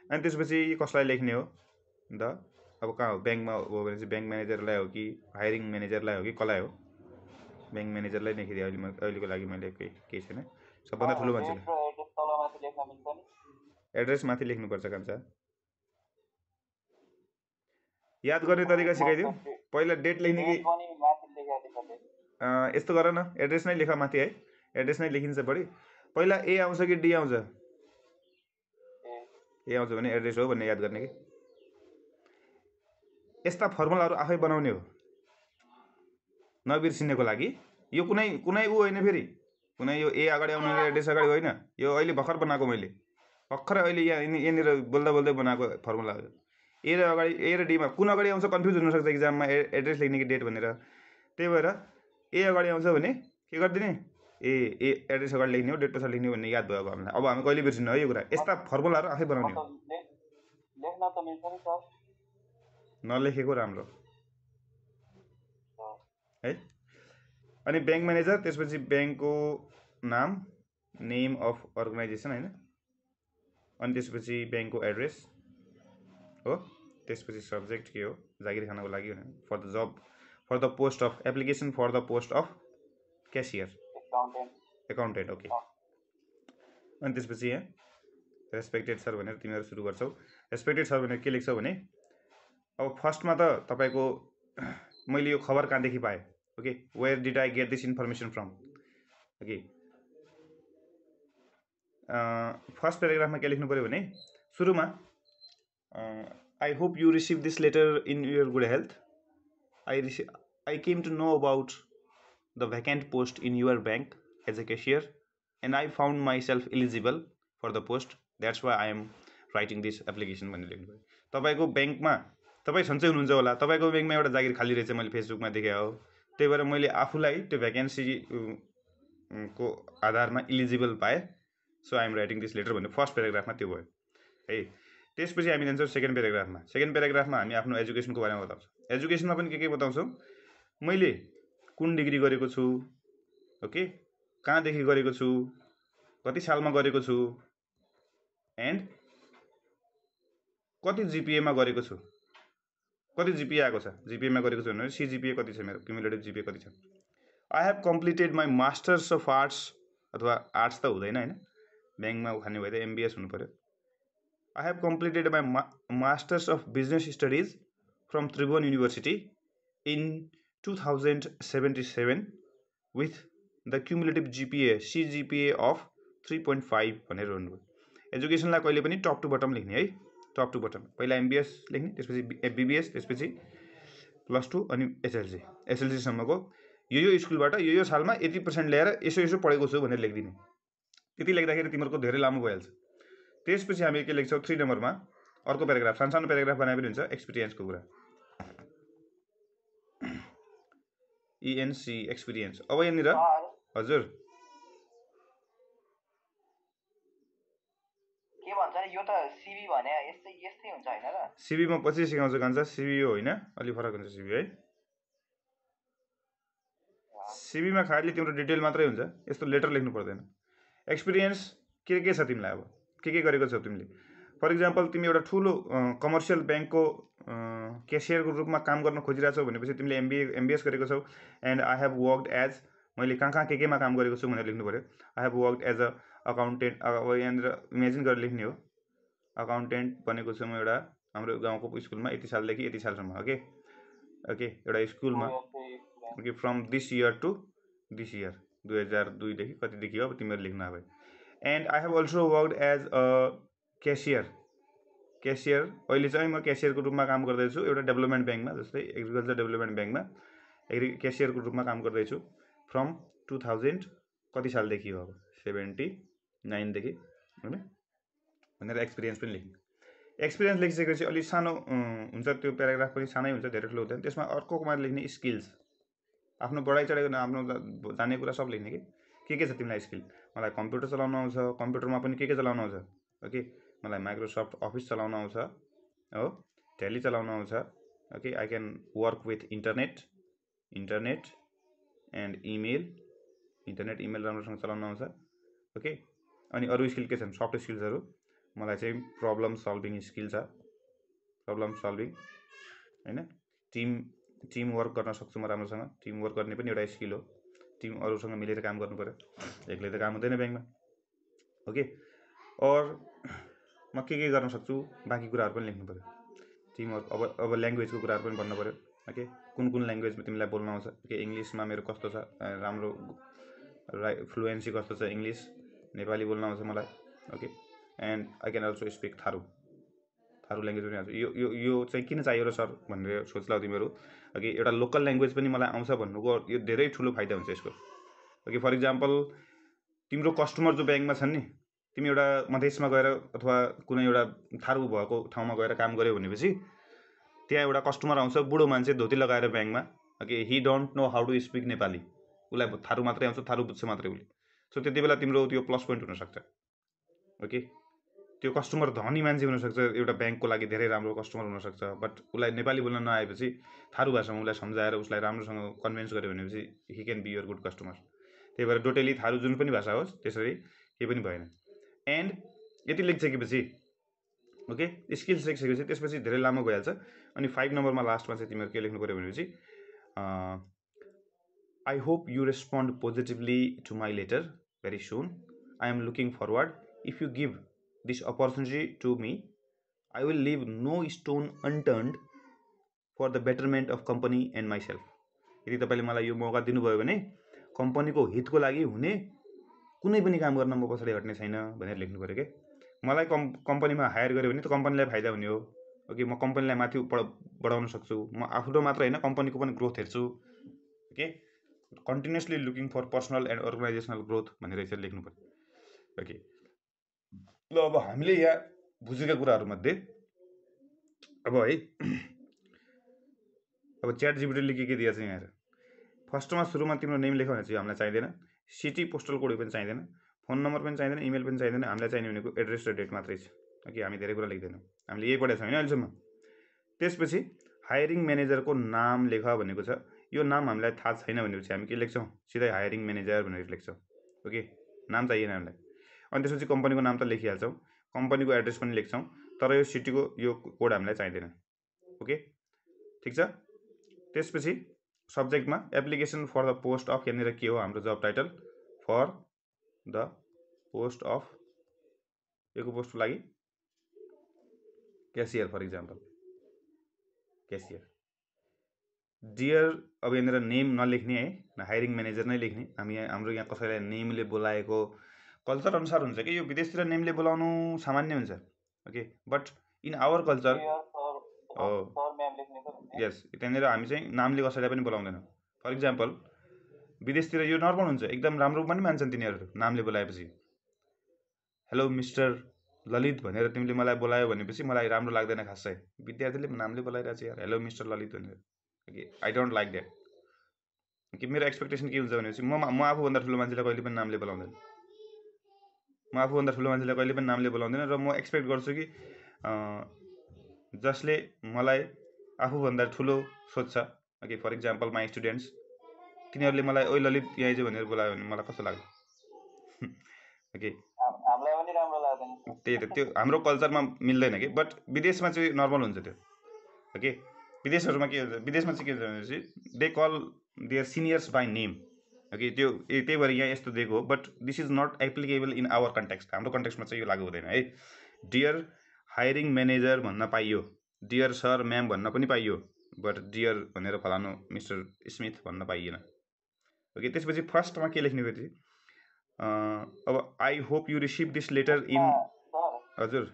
अनि त्यसपछि कसलाई लेख्ने हो त? अब कहाँ हो? ब्याङ्कमा हो भने चाहिँ ब्याङ्क म्यानेजरलाई हो कि हायरिङ म्यानेजरलाई हो कि कसलाई हो? ब्याङ्क म्यानेजरलाई लेखिदिएँ अहिलेको लागि मैले। केही छैन, सबभन्दा ठुलो मान्छेलाई एड्रेस माथि लेख्नुपर्छ। कान्छा याद गर्ने तरिका सिकाइदिउँ। पहिला डेट लेख्ने कि यस्तो गर न, एड्रेस नै लेख माथि है। एड्रेस नै लेखिन्छ बढी। पहिला ए आउँछ कि डी आउँछ? ए आउँछ भने एड्रेस हो भन्ने याद गर्ने कि। यस्ता फर्मुलाहरू आफै बनाउने हो नबिर्सिनको लागि। यो कुनै ऊ होइन फेरि, कुनै यो ए अगाडि आउने एड्रेस अगाडि होइन। यो अहिले भर्खर बनाएको मैले, भर्खर अहिले यहाँनिर बोल्दै बनाएको फर्मुला हो। ए र अगाडि, ए र डीमा कुन अगाडि आउँछ कन्फ्युज हुनसक्छ इक्जाममा, एड्रेस लेख्ने कि डेट भनेर। त्यही भएर ए अगाडि आउँछ भने के गरिदिने? ए एड्रेस अगाडि लेख्ने हो, डेट पछाडि लेख्ने हो भन्ने याद भयो अब हामीलाई। अब हामी कहिले बिर्सिनु है यो कुरा। यस्ता फर्मुलाहरू आफै बनाउने हो। नलेखेको राम्रो है। अनि ब्याङ्क म्यानेजर, त्यसपछि ब्याङ्कको नाम, नेम अफ अर्गनाइजेसन होइन, अनि त्यसपछि ब्याङ्कको एड्रेस हो। त्यसपछि सब्जेक्ट के हो? जागिर खानको लागि हो। For the job, for the post of application for the post of cashier, accountant. Okay, अनि त्यसपछि यहाँ रेस्पेक्टेड सर भनेर तिमीहरू सुरु गर्छौ। रेस्पेक्टेड सर भनेर के लेख्छौ भने अब फर्स्टमा त तपाईँको मैले यो खबर कहाँदेखि पाएँ? Okay, where did I get this information from? Okay, first प्याराग्राफमा के लेख्नु पऱ्यो भने सुरुमा I hope you receive this letter in your good health. I came to know about the vacant post in your bank as a cashier and I found myself eligible for the post, that's why I am writing this application भनेर लेख्नु पऱ्यो। तपाईँको ब्याङ्कमा तपाईँ सन्चै हुनुहुन्छ होला, तपाईँको ब्याङ्कमा एउटा जागिर खाली रहेछ, मैले फेसबुकमा देखेँ हो। त्यही भएर मैले आफूलाई त्यो भ्याकेन्सी को आधारमा इलिजिबल पाएँ, so I am writing this letter भन्ने फर्स्ट प्याराग्राफमा त्यो भयो। है। त्यसपछि हामी जान्छौँ सेकेन्ड प्याराग्राफमा। सेकेन्ड प्याराग्राफमा हामी आफ्नो एजुकेसनको बारेमा बताउँछौँ। एजुकेसनमा पनि के बताउँछौँ, मैले कुन डिग्री गरेको छु, ओके, कहाँदेखि गरेको छु, कति सालमा गरेको छु, एन्ड कति जिपिएमा गरेको छु, कति जिपिए आएको छ, जिपिएमा गरेको छु भने सिजिपिए कति छ, मेरो क्युमुलेटिभ जिपिए कति छ। I have completed my masters of arts, अथवा आर्ट्स त हुँदैन होइन, ब्याङ्कमा उखान्ने भए त एमबिएस हुनु पऱ्यो। I have completed my masters of business studies from Tribhuvan university in 2077 with the cumulative GPA CGPA of 3.5 भनेर भन्नुभयो। एजुकेसनलाई कहिले पनि टप टु बटम लेख्ने है, टप टु बटम। पहिला एमबिएस लेख्ने, त्यसपछि बिबिएस, त्यसपछि +2 अनि एसएलसीसम्मको यो स्कुलबाट यो सालमा यति % ल्याएर यसो पढेको छु भनेर लेखिदिने। त्यति लेख्दाखेरि तिमीहरूको धेरै लामो भइहाल्छ। त्यसपछि हामी के लेख्छौँ, 3 नम्बरमा अर्को प्याराग्राफ, सानो प्याराग्राफ बनाए पनि हुन्छ, एक्सपिरियन्सको कुरा, इएनसी एक्सपिरियन्स। अब यहाँनिर हजुर के भन्छ यो त सिभी भने यस्तै हुन्छ हैन र? सिभीमा पछि सिकाउँछ कान्छ, सिभी हो होइन, अलि फरक हुन्छ सिभी है। सिभीमा खालि तिम्रो डिटेल मात्रै हुन्छ, यस्तो लेटर लेख्नु पर्दैन। एक्सपिरियन्स के छ तिमीलाई, अब के गरेको छौ तिमीले। फर इक्जाम्पल तिमी एउटा ठुलो कमर्सियल ब्याङ्कको क्यासियरको रूपमा काम गर्न खोजिरहेछौ भनेपछि तिमीले एमबिएस गरेको छौ। And I have worked as, मैले कहाँ केमा काम गरेको छु भनेर लेख्नु पऱ्यो। I have worked as a accountant. अब यहाँनिर इमेजिन गरेर लेख्ने हो, अकाउन्टेन्ट बनेको छु म एउटा हाम्रो गाउँको स्कुलमा यति सालदेखि यति सालसम्म, ओके एउटा स्कुलमा, okay, from this year to this year, 2002 देखि कतिदेखि हो अब तिमीहरू लेख्नु अब। And I have also worked as a cashier. अहिले चाहिँ म क्यासियरको रूपमा काम गर्दैछु एउटा डेभलपमेन्ट ब्याङ्कमा, जस्तै एग्रिकल्चर डेभलपमेन्ट ब्याङ्कमा क्यासियरको रूपमा काम गर्दैछु फ्रम 2000 कति सालदेखि हो, अब 79 देखि होइन भनेर एक्सपिरियन्स पनि लेख्ने। एक्सपिरियन्स लेखिसकेपछि अलिक सानो हुन्छ, त्यो प्याराग्राफ पनि सानै हुन्छ, धेरै ठुलो हुँदैन। त्यसमा अर्कोमा लेख्ने स्किल्स, आफ्नो बढाइ चढाइ गर्न, आफ्नो जाने कुरा सब लेख्ने के छ तिमीलाई स्किल। मलाई कम्प्युटर चलाउन आउँछ, कम्प्युटरमा पनि के चलाउन आउँछ, ओके, मलाई माइक्रोसफ्ट अफिस चलाउन आउँछ हो, टेली चलाउन आउँछ, okay, I can work with internet and email राम्रोसँग चलाउन आउँछ, ओके। अनि अरू स्किल के छन्, सफ्ट स्किल्सहरू, मलाई चाहिँ प्रब्लम सल्भिङ स्किल छ, प्रब्लम सल्भिङ होइन, टिम वर्क गर्न सक्छु म राम्रोसँग, टिम वर्क गर्ने पनि एउटा स्किल हो, टिम अरूसँग मिलेर काम गर्नु पऱ्यो, एक्लै त काम हुँदैन ब्याङ्कमा, ओके। और म के गर्न सक्छु बाँकी कुराहरू पनि लेख्नु पऱ्यो, टिमवर्क। अब ल्याङ्ग्वेजको कुराहरू पनि भन्नु पऱ्यो, ओके, कुन ल्याङ्ग्वेजमा तिमीलाई बोल्न आउँछ, ओके, इङ्ग्लिसमा मेरो कस्तो छ, राम्रो फ्लुएन्सी कस्तो छ इङ्ग्लिस, नेपाली बोल्न आउँछ मलाई, okay. And I can also speak Tharu language पनि आउँछ। यो चाहिँ किन चाहियो र सर भनेर सोच्ला तिमीहरू, ओके। एउटा लोकल ल्याङ्ग्वेज पनि मलाई आउँछ भन्नुको यो धेरै ठुलो फाइदा हुन्छ यसको, ओके। फर इक्जाम्पल तिम्रो कस्टमर जो ब्याङ्कमा छन् नि, तिमी एउटा मधेसमा गएर अथवा कुनै एउटा थारू भएको ठाउँमा गएर काम गऱ्यौ भनेपछि त्यहाँ एउटा कस्टमर आउँछ, बुढो मान्छे, धोती लगाएर ब्याङ्कमा, okay, he don't know how to speak Nepali, उसलाई थारू मात्रै आउँछ, थारू बुझ्छ मात्रै उसले। सो त्यति बेला तिम्रो त्यो प्लस पोइन्ट हुनसक्छ, ओके। त्यो कस्टमर धनी मान्छे हुनसक्छ, एउटा ब्याङ्कको लागि धेरै राम्रो कस्टमर हुनसक्छ, बट उसलाई नेपाली बोल्न नआएपछि थारू भाषामा उसलाई सम्झाएर उसलाई राम्रोसँग कन्भिन्स गर्यो भनेपछि he can be your good customer. त्यही भएर टोटली थारू जुन पनि भाषा होस् त्यसरी केही पनि भएन। एन्ड यति लेखिसकेपछि, ओके, स्किल्स लेखिसकेपछि त्यसपछि धेरै लामो भइहाल्छ। अनि 5 नम्बरमा लास्टमा चाहिँ तिमीहरू के लेख्नु पऱ्यो भनेपछि, I hope you respond positively to my letter very soon, I am looking forward, if you give this opportunity to me, I will leave no stone unturned for the betterment of company and myself. यदि तपाईँले मलाई यो मौका दिनुभयो भने कम्पनीको हितको लागि हुने कुनै पनि काम गर्न म पछाडि हट्ने छैन भनेर लेख्नु पऱ्यो के। मलाई कम्पनीमा हायर गर्यो भने त कम्पनीलाई फाइदा हुने हो, ओके। म कम्पनीलाई माथि बढाउन सक्छु, म आफ्नो मात्र होइन कम्पनीको पनि ग्रोथ हेर्छु, okay. Continuously looking for personal and organisational growth भनेर यसरी लेख्नु पऱ्यो, ओके। ल अब हामीले यहाँ बुझेका कुराहरूमध्ये अब है, अब च्याट जिपिटीले के दिएको छ यहाँ, फर्स्टमा सुरुमा तिम्रो नेम लेख भने चाहिँ हामीलाई चाहिँदैन, सिटी पोस्टल कोड पनि चाहिँदैन, फोन नम्बर पनि चाहिँदैन, इमेल पनि चाहिँदैन, हामीलाई चाहिने भनेको एड्रेस र डेट मात्रै छ, ओके हामी धेरै कुरा लेख्दैनौँ हामीले यही पढेको छौँ हैन अहिलेसम्म त्यसपछि हायरिङ म्यानेजरको नाम लेख भनेको छ यो नाम हामीलाई थाहा छैन भनेपछि हामी के लेख्छौँ सिधै हायरिङ म्यानेजर भनेर लेख्छौँ ओके नाम चाहिएन हामीलाई अनि त्यसपछि कम्पनीको नाम त लेखिहाल्छौँ कम्पनीको एड्रेस पनि लेख्छौँ तर यो सिटीको यो कोड हामीलाई चाहिँदैन ओके ठिक छ त्यसपछि सब्जेक्टमा application for the post of यहाँनिर के हो हाम्रो job title for the post of यो पोस्टको लागि cashier for example cashier dear अब यहाँनिर नेम नलेख्ने है हायरिङ म्यानेजर नै लेख्ने हामी हाम्रो यहाँ कसैलाई नेमले बोलाएको कल्चर अनुसार हुन्छ कि यो विदेशतिर नेमले बोलाउनु सामान्य हुन्छ okay but in our culture हो यस त्यहाँनिर हामी चाहिँ नामले कसैलाई पनि बोलाउँदैनौँ फर इक्जाम्पल विदेशतिर यो नर्मल हुन्छ एकदम राम्रो पनि मान्छन् तिनीहरू नामले बोलाएपछि हेलो मिस्टर ललित भनेर तिमीले मलाई बोलायो भनेपछि मलाई राम्रो लाग्दैन खासै विद्यार्थीले नामले बोलाइरहेको छ यार हेलो मिस्टर ललित भनेर okay I don't like that कि मेरो एक्सपेक्टेसन के हुन्छ भनेपछि म आफूभन्दा ठुलो मान्छेलाई कहिले पनि नामले बोलाउँदैन र म एक्सपेक्ट गर्छु कि जसले मलाई आफूभन्दा ठुलो सोध्छ okay for example my students तिनीहरूले मलाई ओइ ललित यहाँ चाहिँ भनेर बोलायो भने मलाई कस्तो लाग्छ ओके त्यही त त्यो हाम्रो कल्चरमा मिल्दैन कि बट विदेशमा चाहिँ नर्मल हुन्छ त्यो ओके विदेशमा चाहिँ के हुन्छ भनेपछि they call their seniors by name okay त्यो त्यही भएर यहाँ यस्तो दिएको हो but this is not applicable in our context हाम्रो कन्टेक्स्टमा चाहिँ यो लागु हुँदैन है डियर हायरिङ म्यानेजर भन्न पाइयो डियर सर म्याम भन्न पनि पाइयो बट डियर भनेर फलानु मिस्टर स्मिथ भन्न पाइएन ओके त्यसपछि फर्स्टमा के लेख्ने फेरि अब I hope you receive this letter in हजुर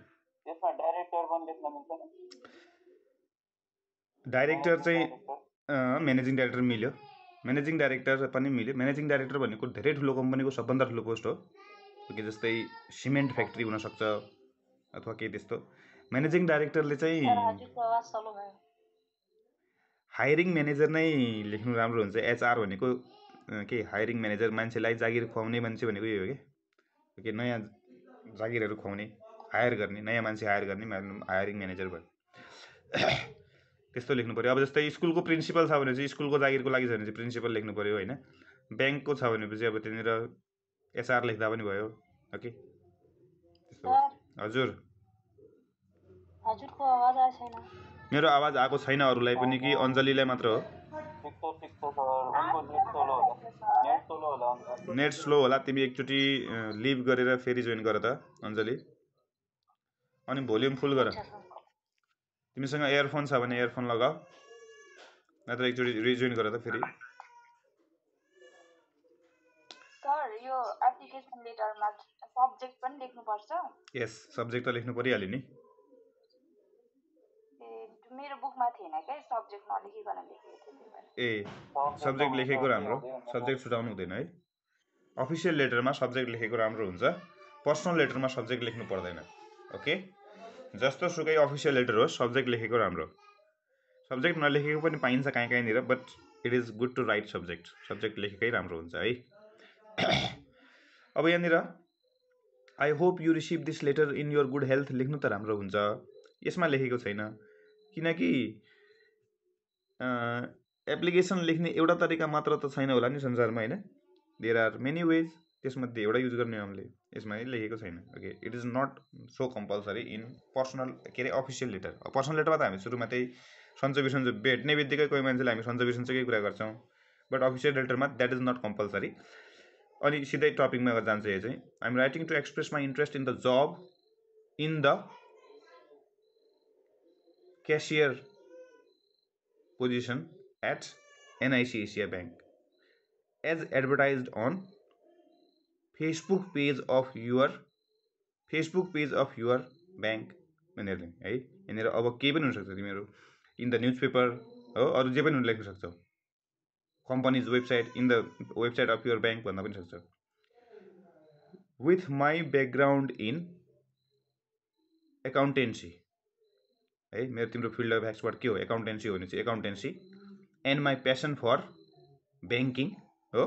डाइरेक्टर चाहिँ म्यानेजिङ डाइरेक्टर मिल्यो म्यानेजिङ डाइरेक्टर पनि मिल्यो म्यानेजिङ डाइरेक्टर भनेको धेरै ठुलो कम्पनीको सबभन्दा ठुलो पोस्ट हो ओके जस्तै सिमेन्ट फ्याक्ट्री हुनसक्छ अथवा केही त्यस्तो म्यानेजिङ डाइरेक्टरले चाहिँ हायरिङ म्यानेजर नै लेख्नु राम्रो हुन्छ एचआर भनेको के हायरिङ म्यानेजर मान्छेलाई जागिर खुवाउने मान्छे भनेको यो हो कि नयाँ जागिरहरू खुवाउने हायर गर्ने नयाँ मान्छे हायर गर्ने हायरिङ म्यानेजर भयो त्यस्तो लेख्नु पऱ्यो अब जस्तै स्कुलको प्रिन्सिपल छ भने चाहिँ स्कुलको जागिरको लागि छ भने चाहिँ प्रिन्सिपल लेख्नु पऱ्यो होइन ब्याङ्कको छ भनेपछि अब त्यहाँनिर एचआर लेख्दा पनि भयो ओके हजुर मेरो आवाज आएको छैन अरूलाई पनि कि अञ्जलीलाई मात्र हो नेट स्लो होला तिमी एकचोटि लिभ गरेर फेरि जोइन गर त अञ्जली अनि भोल्युम फुल गर तिमीसँग इयरफोन छ भने इयरफोन लगाऊ नत्र एकचोटि रिजोइन गर त फेरि सर यो एप्लिकेसन लेटरमा सब्जेक्ट पनि लेख्नुपर्छ यस सब्जेक्ट त लेख्नु परिहाल्यो नि मेरो बुकमा थिएन के सब्जेक्ट नलेखिकन लेखेको ए सब्जेक्ट लेखेको राम्रो सब्जेक्ट छुटाउनु हुँदैन है अफिसियल लेटरमा सब्जेक्ट लेखेको राम्रो हुन्छ पर्सनल लेटरमा सब्जेक्ट लेख्नु पर्दैन ओके जस्तो सुकै अफिसियल लेटर होस् सब्जेक्ट लेखेको राम्रो सब्जेक्ट नलेखेको पनि पाइन्छ कहीँनिर but it is good to write subject लेखेकै राम्रो हुन्छ है अब यहाँनिर I hope you receive this letter in your good health लेख्नु त राम्रो हुन्छ यसमा लेखेको छैन किनकि एप्लिकेसन लेख्ने एउटा तरिका मात्र त छैन होला नि संसारमा होइन देयर आर मेनी वेज त्यसमध्ये एउटा युज गर्ने हामीले यसमा लेखेको छैन okay it is not so compulsory in personal के अरे अफिसियल लेटर पर्सनल लेटरमा त हामी सुरुमा त्यही सन्चो बिसन्चो भेट्ने बित्तिकै कोही मान्छेले हामी सन्चो बिसन्चोकै कुरा गर्छौँ बट अफिसियल लेटरमा द्याट इज नट कम्पलसरी अनि सिधै टपिकमा जान्छ यो चाहिँ I am writing to express my interest in the job in the cashier position at NIC Asia Bank as advertised on Facebook page of your bank भनेर है यहाँनिर अब केही पनि हुनसक्छ तिमीहरू इन द न्युज पेपर हो अरू जे पनि लेख्न सक्छौ company's website in the website of your bank भन्न पनि सक्छौ with my background in accountancy है मेरो तिम्रो फिल्ड अफ एक्सपर्ट के हो एकाउन्टेन्सी हो भने चाहिँ accountancy and my passion for banking हो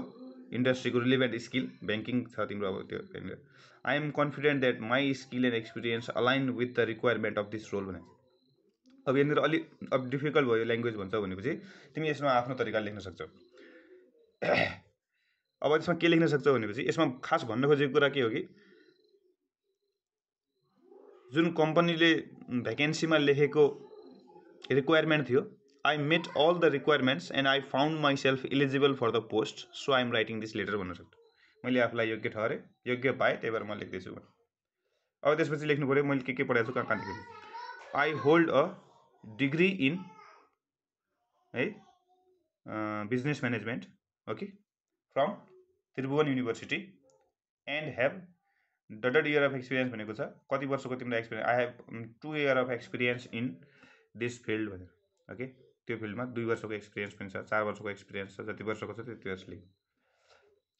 इन्डस्ट्रीको रिलेभेन्ट स्किल ब्याङ्किङ छ तिम्रो अब त्यो यहाँनिर I am confident that my skill and experience align with the requirement of this role भने अब यहाँनिर अलि अब डिफिकल्ट भयो ल्याङ्ग्वेज भन्छ भनेपछि तिमी यसमा आफ्नो तरिकाले लेख्न सक्छौ अब यसमा के लेख्न सक्छौ भनेपछि यसमा खास भन्न खोजेको कुरा के हो कि जुन कम्पनीले भ्याकेन्सीमा लेखेको रिक्वायरमेन्ट थियो I met all the requirements and I found myself eligible for the post so I am writing this letter भन्न सक्छु मैले आफूलाई योग्य ठहरेँ योग्य पाएँ त्यही भएर म लेख्दैछु अब त्यसपछि लेख्नु पऱ्यो मैले के पढाएको छु कहाँदेखि I hold a degree in है business management okay from Tribhuvan university and have dotted year of experience भनेको छ कति वर्षको तिम्रो experience I have 2 year of experience in this field भनेर ओके त्यो फिल्डमा 2 वर्षको एक्सपिरियन्स पनि छ 4 वर्षको एक्सपिरियन्स छ जति वर्षको छ त्यति वर्ष लेख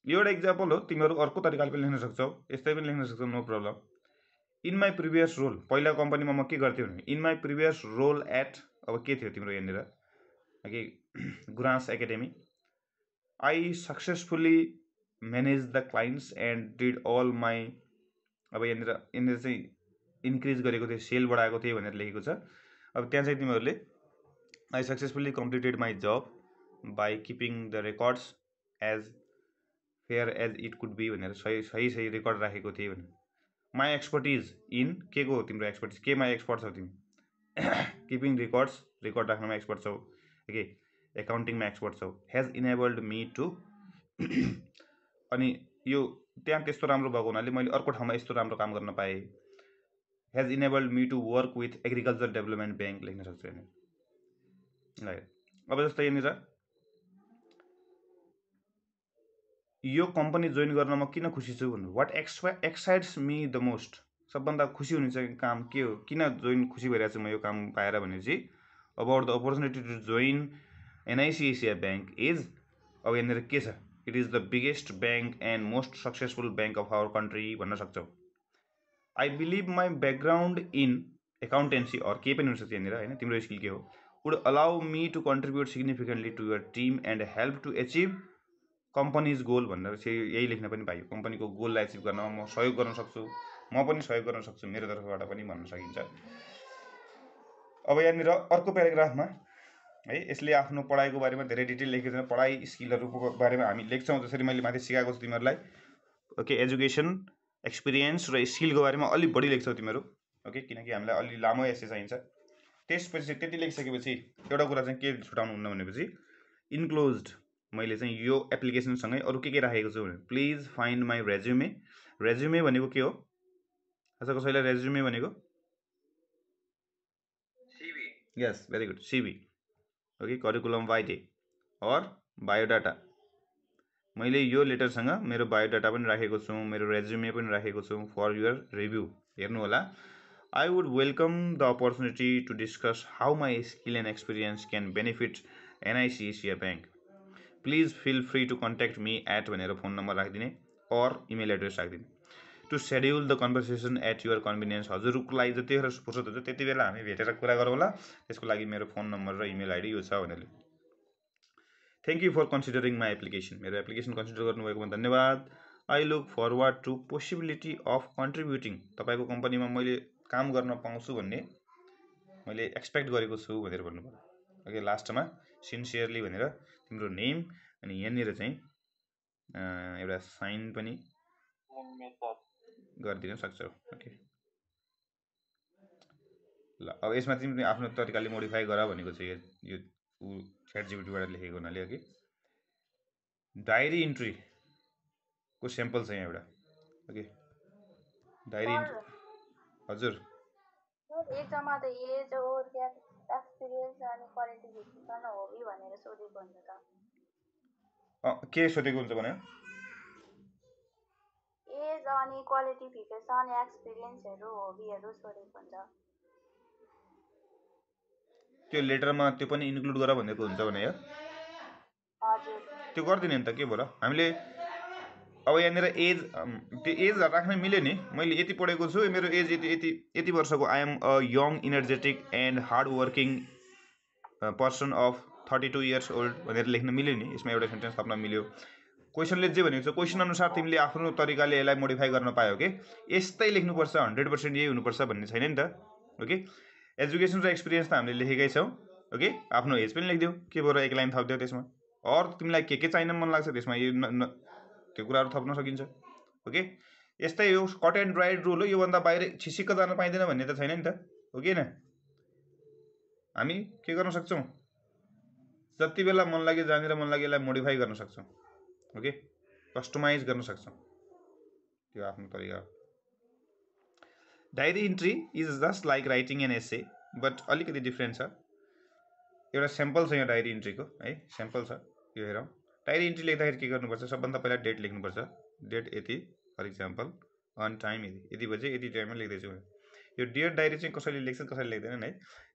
यो एउटा इक्जाम्पल हो तिमीहरू अर्को तरिकाले पनि लेख्न सक्छौ यस्तै पनि लेख्न सक्छौ no problem in my previous role पहिला कम्पनीमा म के गर्थेँ भने in my previous role at अब के थियो तिम्रो यहाँनिर okay Gurans Academy I successfully manage the clients and did all my अब यहाँनिर चाहिँ इन्क्रिज गरेको थिएँ सेल बढाएको थिएँ भनेर लेखेको छ अब त्यहाँ चाहिँ तिमीहरूले I successfully completed my job by keeping the records as fair as it could be भनेर सही रेकर्ड राखेको थिएँ भने माई एक्सपर्टिज इन के को हो तिम्रो एक्सपर्टिज केमा एक्सपर्ट छौ तिमी किपिङ रेकर्ड राख्नमा एक्सपर्ट छौ ओके एकाउन्टिङमा एक्सपर्ट छौ हेज इनेबल्ड मी टु अनि यो त्यहाँ त्यस्तो राम्रो भएको हुनाले मैले अर्को ठाउँमा यस्तो राम्रो काम गर्न पाएँ has enabled me to work with Agriculture Development Bank लेख्न सक्छु यहाँनिर अब जस्तै यहाँनिर यो कम्पनी जोइन गर्न म किन खुसी छु भन्नु what excites me the most सबभन्दा खुसी हुने चाहिँ काम के हो किन जोइन खुसी भइरहेको छु म यो काम पाएर भनेपछि about the opportunity to join NIC Asia bank is अब यहाँनिर के छ it is the biggest bank and most successful bank of our country भन्न सक्छौ I believe my background in accountancy or केही पनि हुनसक्छ यहाँनिर होइन तिम्रो स्किल के हो would allow me to contribute significantly to your team and help to achieve company's goal भनेर चाहिँ यही लेख्न पनि पाइयो कम्पनीको गोललाई एचिभ गर्नमा म सहयोग गर्न सक्छु म पनि सहयोग गर्न सक्छु मेरो तर्फबाट पनि भन्न सकिन्छ अब यहाँनिर अर्को प्याराग्राफमा है यसले आफ्नो पढाइको बारेमा धेरै डिटेल लेखेको छैन पढाइ स्किलहरूको बारेमा हामी लेख्छौँ जसरी मैले माथि सिकाएको छु तिमीहरूलाई ओके एजुकेसन एक्सपिरियन्स र स्किलको बारेमा अलिक बढी लेख्छौ तिमीहरू ओके किनकि हामीलाई अलि लामो एसे चाहिन्छ त्यसपछि त्यति लेखिसकेपछि एउटा कुरा चाहिँ के छुटाउनु हुन्न भनेपछि इन्क्लोज्ड मैले चाहिँ यो एप्लिकेसनसँगै अरू के राखेको छु भने प्लिज फाइन्ड माई रेज्युमे भनेको के हो आज कसैलाई रेज्युमे भनेको CV yes very good CV okay curriculum vitae or biodata मैले यो लेटरसँग मेरो बायोडाटा पनि राखेको छु मेरो रेज्युमे पनि राखेको छु फर युर रिभ्यू हेर्नु होला I would welcome the opportunity to discuss how my skill and experience can benefit NIC Asia bank please feel free to contact me at भनेर फोन नम्बर राखिदिने अर इमेल एड्रेस राखिदिने to schedule the conversation at your convenience हजुरको लागि जतिखेर फुर्सद हुन्छ त्यति बेला हामी भेटेर कुरा गरौँ होला त्यसको लागि मेरो फोन नम्बर र इमेल आइडी यो छ भनेर thank you for considering my application मेरो एप्लिकेसन कन्सिडर गर्नुभएकोमा धन्यवाद I look forward to possibility of contributing तपाईँको कम्पनीमा मैले काम गर्न पाउँछु भन्ने मैले एक्सपेक्ट गरेको छु भनेर भन्नु पर्यो ओके लास्टमा सिन्सियरली भनेर तिम्रो नेम अनि यहाँनिर चाहिँ एउटा साइन पनि गरिदिन सक्छौ ओके ल अब यसमा तिमीले आफ्नो तरिकाले मोडिफाई गर भनेको छ यो ChatGPT-बाट लेखेको हुनाले ओके डायरी इन्ट्रीको स्याम्पल छ यहाँ एउटा ओके डायरी इन्ट्री हजुर एक्जाममा त एज और एक्सपिरियन्स अनि क्वालिफिकेसन हबी भनेर सोधेको हुन्छ त के सोधेको हुन्छ भने एज अनि क्वालिफिकेसन एक्सपिरियन्सहरू हबीहरू सोधेको हुन्छ त्यो लेटरमा त्यो पनि इन्क्लुड गर भनेको हुन्छ भने यार हजुर त्यो गर्दिने नि त के भयो र हामीले अब यहाँनिर एज त्यो एज राख्न मिल्यो नि मैले यति पढेको छु मेरो एज यति वर्षको I am a young energetic and hard working person of 32 years old भनेर लेख्न मिल्यो नि यसमा एउटा सेन्टेन्स थप्न मिल्यो क्वेसनले जे भनेको छ क्वेसन अनुसार तिमीले आफ्नो तरिकाले यसलाई मोडिफाई गर्न पायो के यस्तै लेख्नुपर्छ 100% यही हुनुपर्छ भन्ने छैन नि त ओके एजुकेसन र एक्सपिरियन्स त हामीले लेखेकै छौँ ओके आफ्नो एज पनि लेखिदियो के भयो एक लाइन थपिदियो त्यसमा अरू तिमीलाई के चाहिन मन लाग्छ त्यसमा यो त्यो कुराहरू थप्न सकिन्छ ओके यस्तै यो कट एन्ड ड्राइड रुल हो योभन्दा बाहिर छिसिक्क जान पाइँदैन भन्ने त छैन नि त हो कि हैन हामी के गर्न सक्छौँ जति बेला मन लाग्यो जहाँनिर मन लाग्यो यसलाई मोडिफाई गर्न सक्छौँ ओके कस्टमाइज गर्न सक्छौँ त्यो आफ्नो तरिका हो diary entry is just like writing an essay but अलिकति डिफ्रेन्ट छ एउटा स्याम्पल छ यहाँ डायरी इन्ट्रीको है स्याम्पल छ यो हेरौँ डायरी इन्ट्री लेख्दाखेरि के गर्नुपर्छ सबभन्दा पहिला डेट लेख्नुपर्छ डेट यति फर इक्जाम्पल अन टाइम यति बजे यति टाइममा लेख्दैछु यो डियर डायरी चाहिँ कसैले लेख्छ कसैले लेख्दैनन् है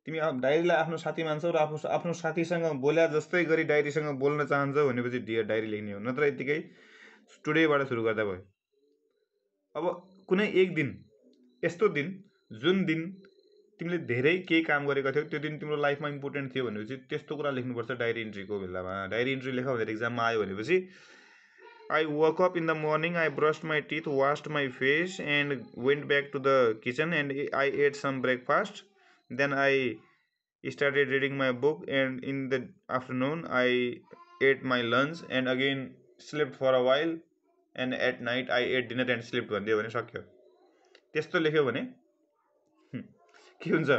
तिमी डायरीलाई आफ्नो साथी मान्छौ र आफ्नो साथीसँग बोल्या जस्तै गरी डायरीसँग बोल्न चाहन्छौ भनेपछि डियर डायरी लेख्ने हो नत्र यतिकै टुडेबाट सुरु गर्दा भयो अब कुनै एक दिन यस्तो दिन जुन दिन तिमीले धेरै केही काम गरेका थियौ त्यो दिन तिम्रो लाइफमा इम्पोर्टेन्ट थियो भनेपछि त्यस्तो कुरा लेख्नुपर्छ डायरी इन्ट्रीको बेलामा डायरी इन्ट्री लेख भनेर एक्जाममा आयो भनेपछि I woke up in the morning, I brushed my teeth, washed my face and went back to the kitchen and I ate some breakfast. Then I started reading my book and in the afternoon I ate my lunch and again slept for a while and at night I ate dinner and slept भन्दियो भने सक्यो त्यस्तो लेख्यो भने के हुन्छ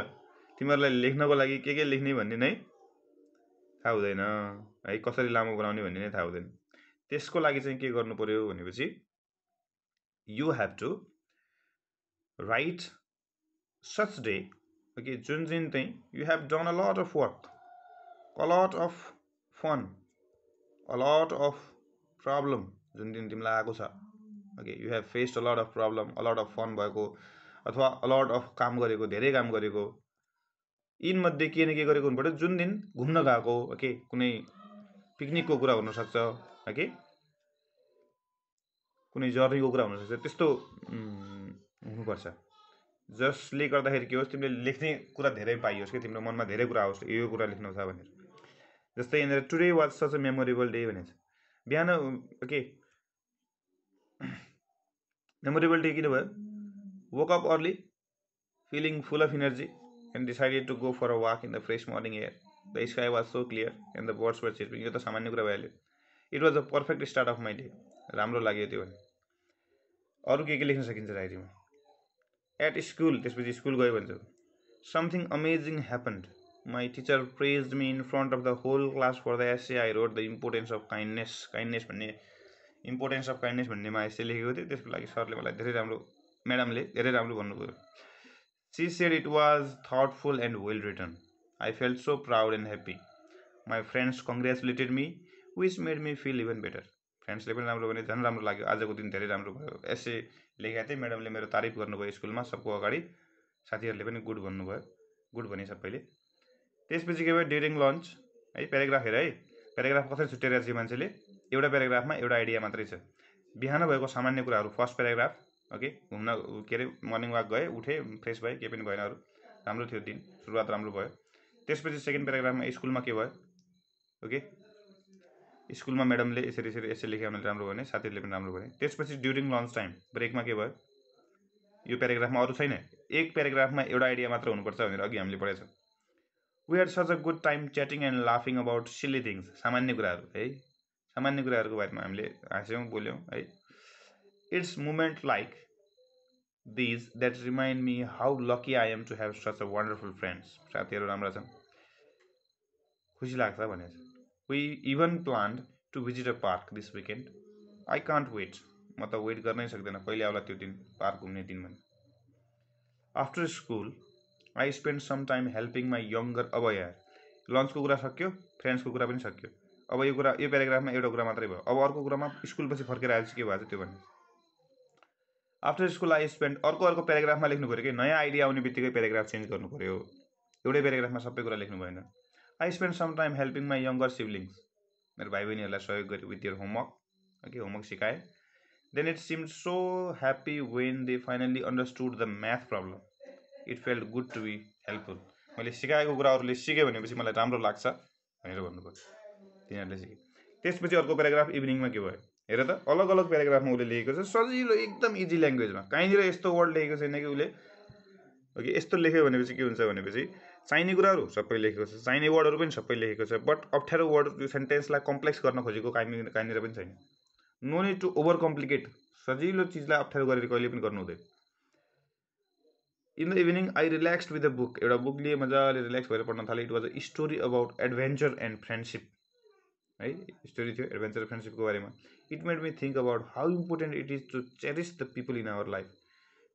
तिमीहरूलाई लेख्नको लागि के लेख्ने भन्ने नै थाहा हुँदैन है कसरी लामो बनाउने भन्ने नै थाहा हुँदैन त्यसको लागि चाहिँ के गर्नु पर्यो भनेपछि you have to write such day okay जुन दिन चाहिँ you have done a lot of work a lot of fun a lot of problem जुन दिन तिमीलाई आएको छ okay you have faced a lot of problem a lot of fun भएको अथवा अ लट अफ काम गरेको धेरै काम गरेको यिनमध्ये के न के गरेको हुनुपर्छ जुन दिन घुम्न गएको ओके कुनै पिकनिकको कुरा हुनसक्छ ओके कुनै जर्नीको कुरा हुनसक्छ त्यस्तो हुनुपर्छ जसले गर्दाखेरि के होस् तिमीले लेख्ने कुरा धेरै पाइयोस् कि तिम्रो मनमा धेरै कुरा आओस् यो कुरा लेख्नु छ भनेर जस्तै यहाँनिर today was such a memorable day भनेको छ बिहान ओके मेमोरेबल डे किन भयो woke up early feeling full of energy and decided to go for a walk in the fresh morning air the sky was so clear and the birds were chirping यो त सामान्य कुरा भइहाल्यो it was a perfect start of my day राम्रो लाग्यो त्यो भने अरु के लेख्न सकिन्छ डायरीमा at school त्यसपछि स्कुल गयो भन्छ something amazing happened my teacher praised me in front of the whole class for the essay I wrote the importance of kindness भन्ने इम्पोर्टेन्स अफ काइन्डनेस भन्नेमा एसे लेखेको थियो त्यसको लागि सरले मलाई धेरै राम्रो म्याडमले धेरै राम्रो भन्नुभयो she said it was thoughtful and well written I felt so proud and happy my friends congratulated me which made me feel even better फ्रेन्ड्सले पनि राम्रो भने झन् राम्रो लाग्यो आजको दिन धेरै राम्रो भयो एसे लेखेको थिएँ म्याडमले मेरो तारिफ गर्नुभयो स्कुलमा सबको अगाडि साथीहरूले पनि गुड भन्नुभयो गुड भने सबैले त्यसपछि के भयो ड्युरिङ लन्च है प्याराग्राफ हेर है प्याराग्राफ कसरी छुट्याइरहेको छ मान्छेले एउटा प्याराग्राफमा एउटा आइडिया मात्रै छ बिहान भएको सामान्य कुराहरू फर्स्ट प्याराग्राफ ओके घुम्न के अरे मर्निङ वाक गए उठे फ्रेस भए केही पनि भएन अरू राम्रो थियो दिन सुरुवात राम्रो भयो त्यसपछि सेकेन्ड प्याराग्राफमा स्कुलमा के भयो ओके स्कुलमा म्याडमले यसरी यसरी यसरी लेख्यो भने राम्रो भने साथीहरूले पनि राम्रो भने त्यसपछि ड्युरिङ लन्च टाइम ब्रेकमा के भयो यो प्याराग्राफमा अरू छैन एक प्याराग्राफमा एउटा आइडिया मात्र हुनुपर्छ भनेर अघि हामीले पढेको छौँ we had such a good time chatting and laughing about silly things सामान्य कुराहरू है सामान्य कुराहरूको बारेमा हामीले हाँस्यौँ बोल्यौँ है it's moment like these that remind me how lucky I am to have such a wonderful friends साथीहरू राम्रा छन् खुसी लाग्छ भनेर we even planned to visit a park this weekend I can't wait म त वेट गर्नै सक्दैन कहिले आउला त्यो दिन पार्क घुम्ने दिन भने after school I spend some time helping my younger अब यार लन्चको कुरा सक्यो फ्रेन्ड्सको कुरा पनि सक्यो अब यो कुरा यो प्याराग्राफमा एउटा कुरा मात्रै भयो अब अर्को कुरामा स्कुलपछि फर्केर आएपछि के भएको त्यो भन्ने आफ्टर स्कुल आई स्पेन्ड अर्को प्याराग्राफमा लेख्नु पऱ्यो कि नयाँ आइडिया आउने बित्तिकै प्याराग्राफ चेन्ज गर्नु पऱ्यो एउटै प्याराग्राफमा सबै कुरा लेख्नु भएन I spend some time helping my younger siblings मेरो भाइ बहिनीहरूलाई सहयोग गरेँ with their homework okay homework सिकाएँ then it seemed so happy when they finally understood the math problem it felt good to be helpful मैले सिकाएको कुराहरूले सिकेँ भनेपछि मलाई राम्रो लाग्छ भनेर भन्नुभयो तिनीहरूले सिके त्यसपछि अर्को प्याराग्राफ इभिनिङमा के भयो हेर त अलग अलग प्याराग्राफमा उसले लेखेको छ सजिलो एकदम इजी ल्याङ्ग्वेजमा कहीँनिर यस्तो वर्ड लेखेको छैन कि उसले ओके यस्तो लेख्यो भनेपछि के हुन्छ भनेपछि चाहिने कुराहरू सबै लेखेको छ चाहिने वर्डहरू पनि सबै लेखेको छ बट अप्ठ्यारो वर्ड त्यो सेन्टेन्सलाई कम्प्लेक्स गर्न खोजेको कहीँनिर पनि छैन no need to over complicate सजिलो चिजलाई अप्ठ्यारो गरेर कहिले पनि गर्नु हुँदैन in the evening I relaxed with the book एउटा बुक लिए मजाले रिल्याक्स भएर पढ्न थालेँ it was a story about adventure and friendship है स्टोरी थियो एडभेन्चर फ्रेन्डसिपको बारेमा it made me think about how important it is to cherish the people in our life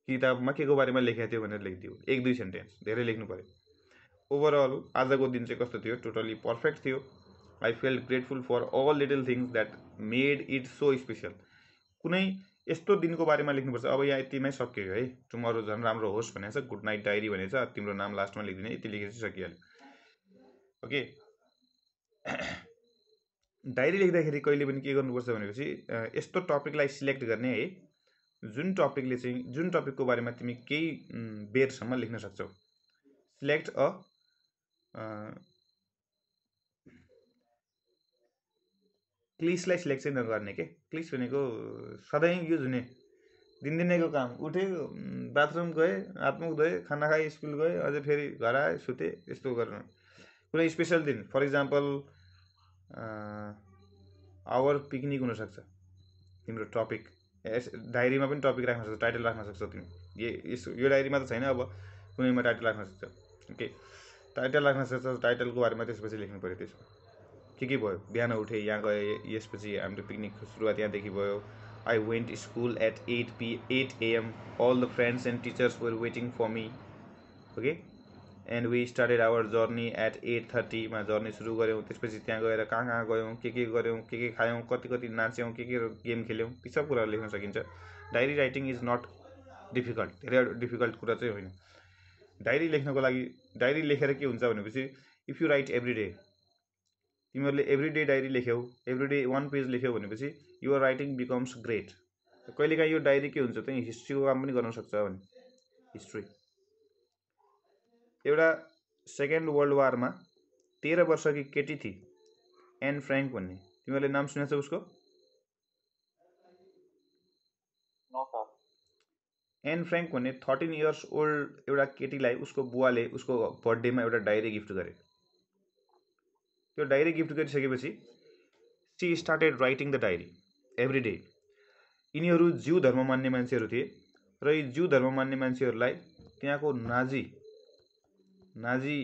किताबमा के को बारेमा लेखेको थियो भनेर लेखिदियो 1-2 सेन्टेन्स धेरै लेख्नु पऱ्यो ओभरअल आजको दिन चाहिँ कस्तो थियो टोटली पर्फेक्ट थियो I felt grateful for all little things that made it so special कुनै यस्तो दिनको बारेमा लेख्नुपर्छ अब यहाँ यतिमै सक्यो है टुमरो झन् राम्रो होस् भनेको छ गुड नाइट डायरी भनेको छ तिम्रो नाम लास्टमा लेखिदिने यति लेखेर चाहिँ सकिहाल्यो ओके डायरी लेख्दाखेरि कहिले पनि के गर्नुपर्छ भनेपछि यस्तो टपिकलाई सिलेक्ट गर्ने है जुन टपिकको बारेमा तिमी केही बेरसम्म लेख्न सक्छौ सिलेक्ट अ क्लिसलाई सिलेक्ट चाहिँ नगर्ने के क्लिस भनेको सधैँ युज हुने दिनदिनैको काम उठे बाथरुम गए हातमुख धोए खाना खाए स्कुल गए अझै फेरि घर आए सुते यस्तो गर्नु कुनै स्पेसल दिन फर इक्जाम्पल आवर पिकनिक हुनसक्छ तिम्रो टपिक डायरीमा पनि टपिक राख्न सक्छौ टाइटल राख्न सक्छौ तिमी यो डायरीमा त छैन अब कुनैमा टाइटल राख्न सक्छौ ओके टाइटल राख्न सक्छौ टाइटलको बारेमा त्यसपछि लेख्नु पऱ्यो त्यसमा के भयो बिहान उठे यहाँ गए यसपछि हाम्रो पिकनिकको सुरुवात यहाँदेखि भयो I went school at 8 AM all the friends and teachers were waiting for me okay and we started our journey at 8:30 मा जर्नी सुरु गऱ्यौँ त्यसपछि त्यहाँ गएर कहाँ गयौँ के गऱ्यौँ के खायौँ कति नाच्यौँ के गेम खेल्यौँ ती सब कुराहरू लेख्न सकिन्छ diary writing is not difficult धेरै डिफिकल्ट कुरा चाहिँ होइन डायरी लेख्नको लागि डायरी लेखेर के हुन्छ भनेपछि if you write every day तिमीहरूले एभ्री डे डायरी लेख्यौ एभ्री डे 1 पेज लेख्यौ भनेपछि युवर राइटिङ बिकम्स ग्रेट कहिलेकाहीँ यो डायरी के हुन्छ चाहिँ हिस्ट्रीको काम पनि गर्न सक्छ भने हिस्ट्री एउटा सेकेन्ड वर्ल्ड वारमा 13 वर्षकी केटी थिए एन फ्र्याङ्क भन्ने तिमीहरूले नाम सुनेछौ उसको एन फ्र्याङ्क भन्ने 13 इयर्स ओल्ड एउटा केटीलाई उसको बुवाले उसको बर्थडेमा एउटा डायरी गिफ्ट गरे त्यो डायरी गिफ्ट गरिसकेपछि she started writing the diary every day यिनीहरू ज्यू धर्म मान्ने मान्छेहरू थिए र यी ज्यू धर्म मान्ने मान्छेहरूलाई त्यहाँको नाजी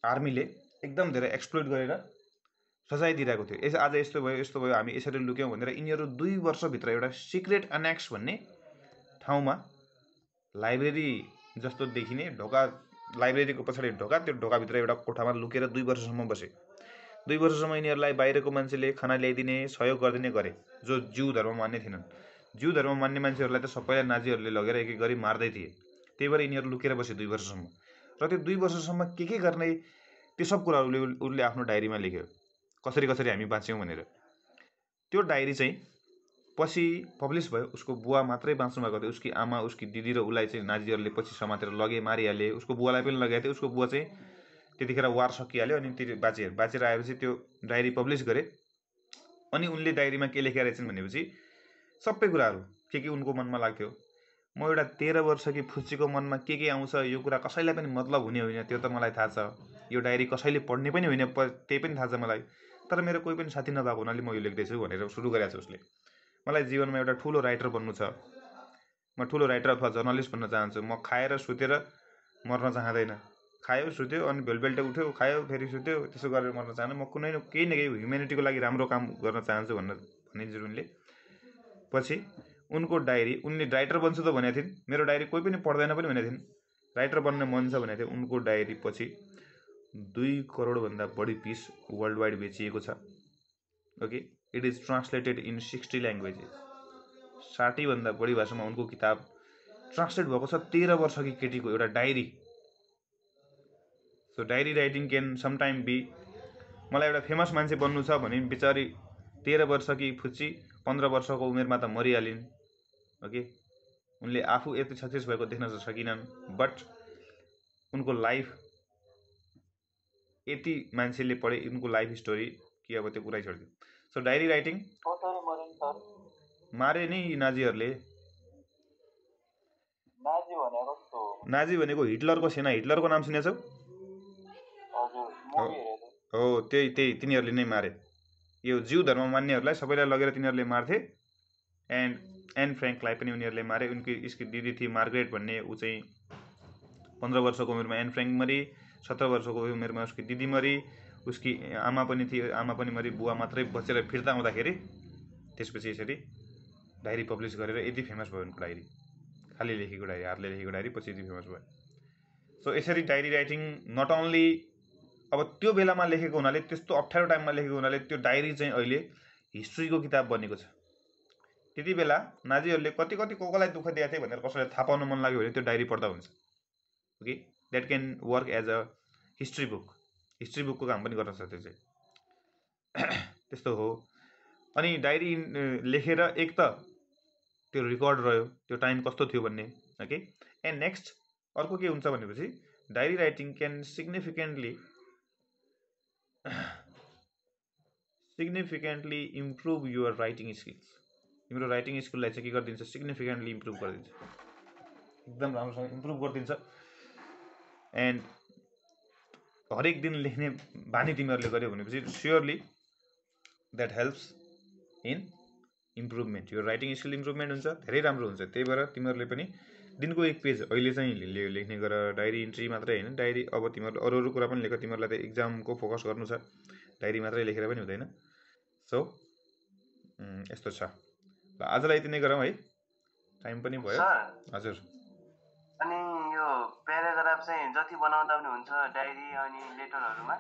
आर्मीले एकदम धेरै एक्सप्लोइट गरेर सजाय दिइरहेको थियो आज यस्तो भयो हामी यसरी लुक्यौँ भनेर यिनीहरू 2 वर्षभित्र एउटा सिक्रेट एनेक्स भन्ने ठाउँमा लाइब्रेरी जस्तो देखिने ढोका लाइब्रेरीको पछाडि ढोका त्यो ढोकाभित्र एउटा कोठामा लुकेर 2 वर्षसम्म बसे 2 वर्षसम्म यिनीहरूलाई बाहिरको मान्छेले खाना ल्याइदिने सहयोग गरिदिने गरे जो ज्यू धर्म मान्ने थिएनन् ज्यू धर्म मान्ने मान्छेहरूलाई त सबैलाई नाजीहरूले लगेर एक गरी मार्दै थिए त्यही भएर यिनीहरू लुकेर बसे 2 वर्षसम्म र त्यो 2 वर्षसम्म के गर्ने त्यो सब कुराहरू उसले आफ्नो डायरीमा लेख्यो कसरी हामी बाँच्यौँ भनेर त्यो डायरी चाहिँ पछि पब्लिस भयो उसको बुवा मात्रै बाँच्नु भएको थियो उसकी आमा उसकी दिदी र उसलाई चाहिँ नाजीहरूले पछि समातेर लगे मारिहाले उसको बुवालाई पनि लगाएको थियो उसको बुवा चाहिँ त्यतिखेर वार सकिहाल्यो अनि त्यो बाँचेर आएपछि त्यो डायरी पब्लिस गरे अनि उनले डायरीमा के लेखेर रहेछन् भनेपछि सबै कुराहरू के उनको मनमा लाग्थ्यो म एउटा 13 वर्षकी फुच्चीको मनमा के आउँछ यो कुरा कसैलाई पनि मतलब हुने होइन त्यो त मलाई थाहा छ यो डायरी कसैले पढ्ने पनि होइन त्यही पनि थाहा छ मलाई तर मेरो कोही पनि साथी नभएको हुनाले म यो लेख्दैछु भनेर सुरु गरेको छ उसले मलाई जीवनमा एउटा ठुलो राइटर बन्नु छ म ठुलो राइटर अथवा जर्नलिस्ट बन्न चाहन्छु म खाएर सुतेर मर्न चाहँदैन खायो सुत्यो अनि बेलबेल्टे उठ्यो खायो फेरि सुत्यो त्यसो गरेर मर्न चाहन्न म कुनै न केही ह्युमेनिटीको लागि राम्रो काम गर्न चाहन्छु भनिन्छ उनले पछि उनको डायरी उनले राइटर बन्छु त भनेको थिइन् मेरो डायरी कोही पनि पढ्दैन पनि भनेको थिइन् राइटर बन्न मन छ भनेको थियो उनको डायरी पछि 2 करोडभन्दा बढी पिस वर्ल्ड वाइड बेचिएको छ okay it is translated in 60 languages 60भन्दा बढी भाषामा उनको किताब ट्रान्सलेट भएको छ 13 वर्षकी केटीको एउटा diary so diary writing can sometime be मलाई एउटा फेमस मान्छे बन्नु छ भने बिचारी 13 वर्षकी फुच्ची 15 वर्षको उमेरमा त मरिहालिन् ओके उनले आफू यति सक्सेस भएको देख्न सकिनन् बट उनको लाइफ यति मान्छेले पढे उनको लाइफ स्टोरी कि अब त्यो कुरै छोडिदियो सो डायरी राइटिङ मारे नि नाजीहरूले। नाजी भनेको कस्तो हो? नाजी भनेको हिटलरको सेना। हिटलरको नाम सुनेछौ? हजुर मुभी हेरेको हो त्यही तिनीहरूले नै मारे। यो जिउ धर्म मान्नेहरूलाई सबैलाई लगेर तिनीहरूले मार्थे। एन्ड एन फ्र्याङ्कलाई पनि उनीहरूले मारे। उनकी इसकी दिदी थिए मार्गरेट भन्ने, ऊ चाहिँ 15 वर्षको उमेरमा एन फ्र्याङ्क मरी। 17 वर्षको उमेरमा उसकी दिदी मरी। उसकी आमा पनि थिए, आमा पनि मरी। बुवा मात्रै बचेर फिर्ता आउँदाखेरि त्यसपछि यसरी डायरी पब्लिस गरेर यति फेमस भयो उनको डायरी। खाली लेखेको डायरी, हातले लेखेको डायरी, पछि यति फेमस भयो। सो यसरी डायरी राइटिङ नट ओन्ली अब त्यो बेलामा लेखेको हुनाले, त्यस्तो अप्ठ्यारो टाइममा लेखेको हुनाले त्यो डायरी चाहिँ अहिले हिस्ट्रीको किताब बनेको छ। त्यति बेला नाजीहरूले कति कसलाई दुःख दिएको थिए भनेर कसैलाई थाहा पाउन मन लाग्यो भने त्यो डायरी पढ्दा हुन्छ। Okay, that can work as a history book. History बुकको काम पनि गर्न सक्छ त्यो चाहिँ। त्यस्तो हो। अनि डायरी लेखेर एक त त्यो रेकर्ड रह्यो, त्यो टाइम कस्तो थियो भन्ने। ओके, एन्ड नेक्स्ट अर्को के हुन्छ भनेपछि diary writing can significantly improve your writing skills. तिम्रो राइटिङ स्किललाई चाहिँ के गरिदिन्छ? सिग्निफिकेन्टली इम्प्रुभ गरिदिन्छ, एकदम राम्रोसँग इम्प्रुभ गरिदिन्छ। एन्ड हरेक दिन लेख्ने बानी तिमीहरूले गर्यो भनेपछि surely that helps in improvement. यो राइटिङ स्किल इम्प्रुभमेन्ट हुन्छ, धेरै राम्रो हुन्छ। त्यही भएर तिमीहरूले पनि दिनको 1 पेज अहिले चाहिँ लेख्ने गर। डायरी इन्ट्री मात्रै होइन, डायरी अब तिमीहरूले अरू कुरा पनि लेख। तिमीहरूलाई त एक्जामको फोकस गर्नु छ, डायरी मात्रै लेखेर पनि हुँदैन। सो यस्तो छ। ल आजलाई यति नै गरौँ है, टाइम पनि भयो। हजुर। अनि यो प्याराग्राफ चाहिँ जति बनाउँदा पनि हुन्छ डायरी अनि लेटरहरूमा?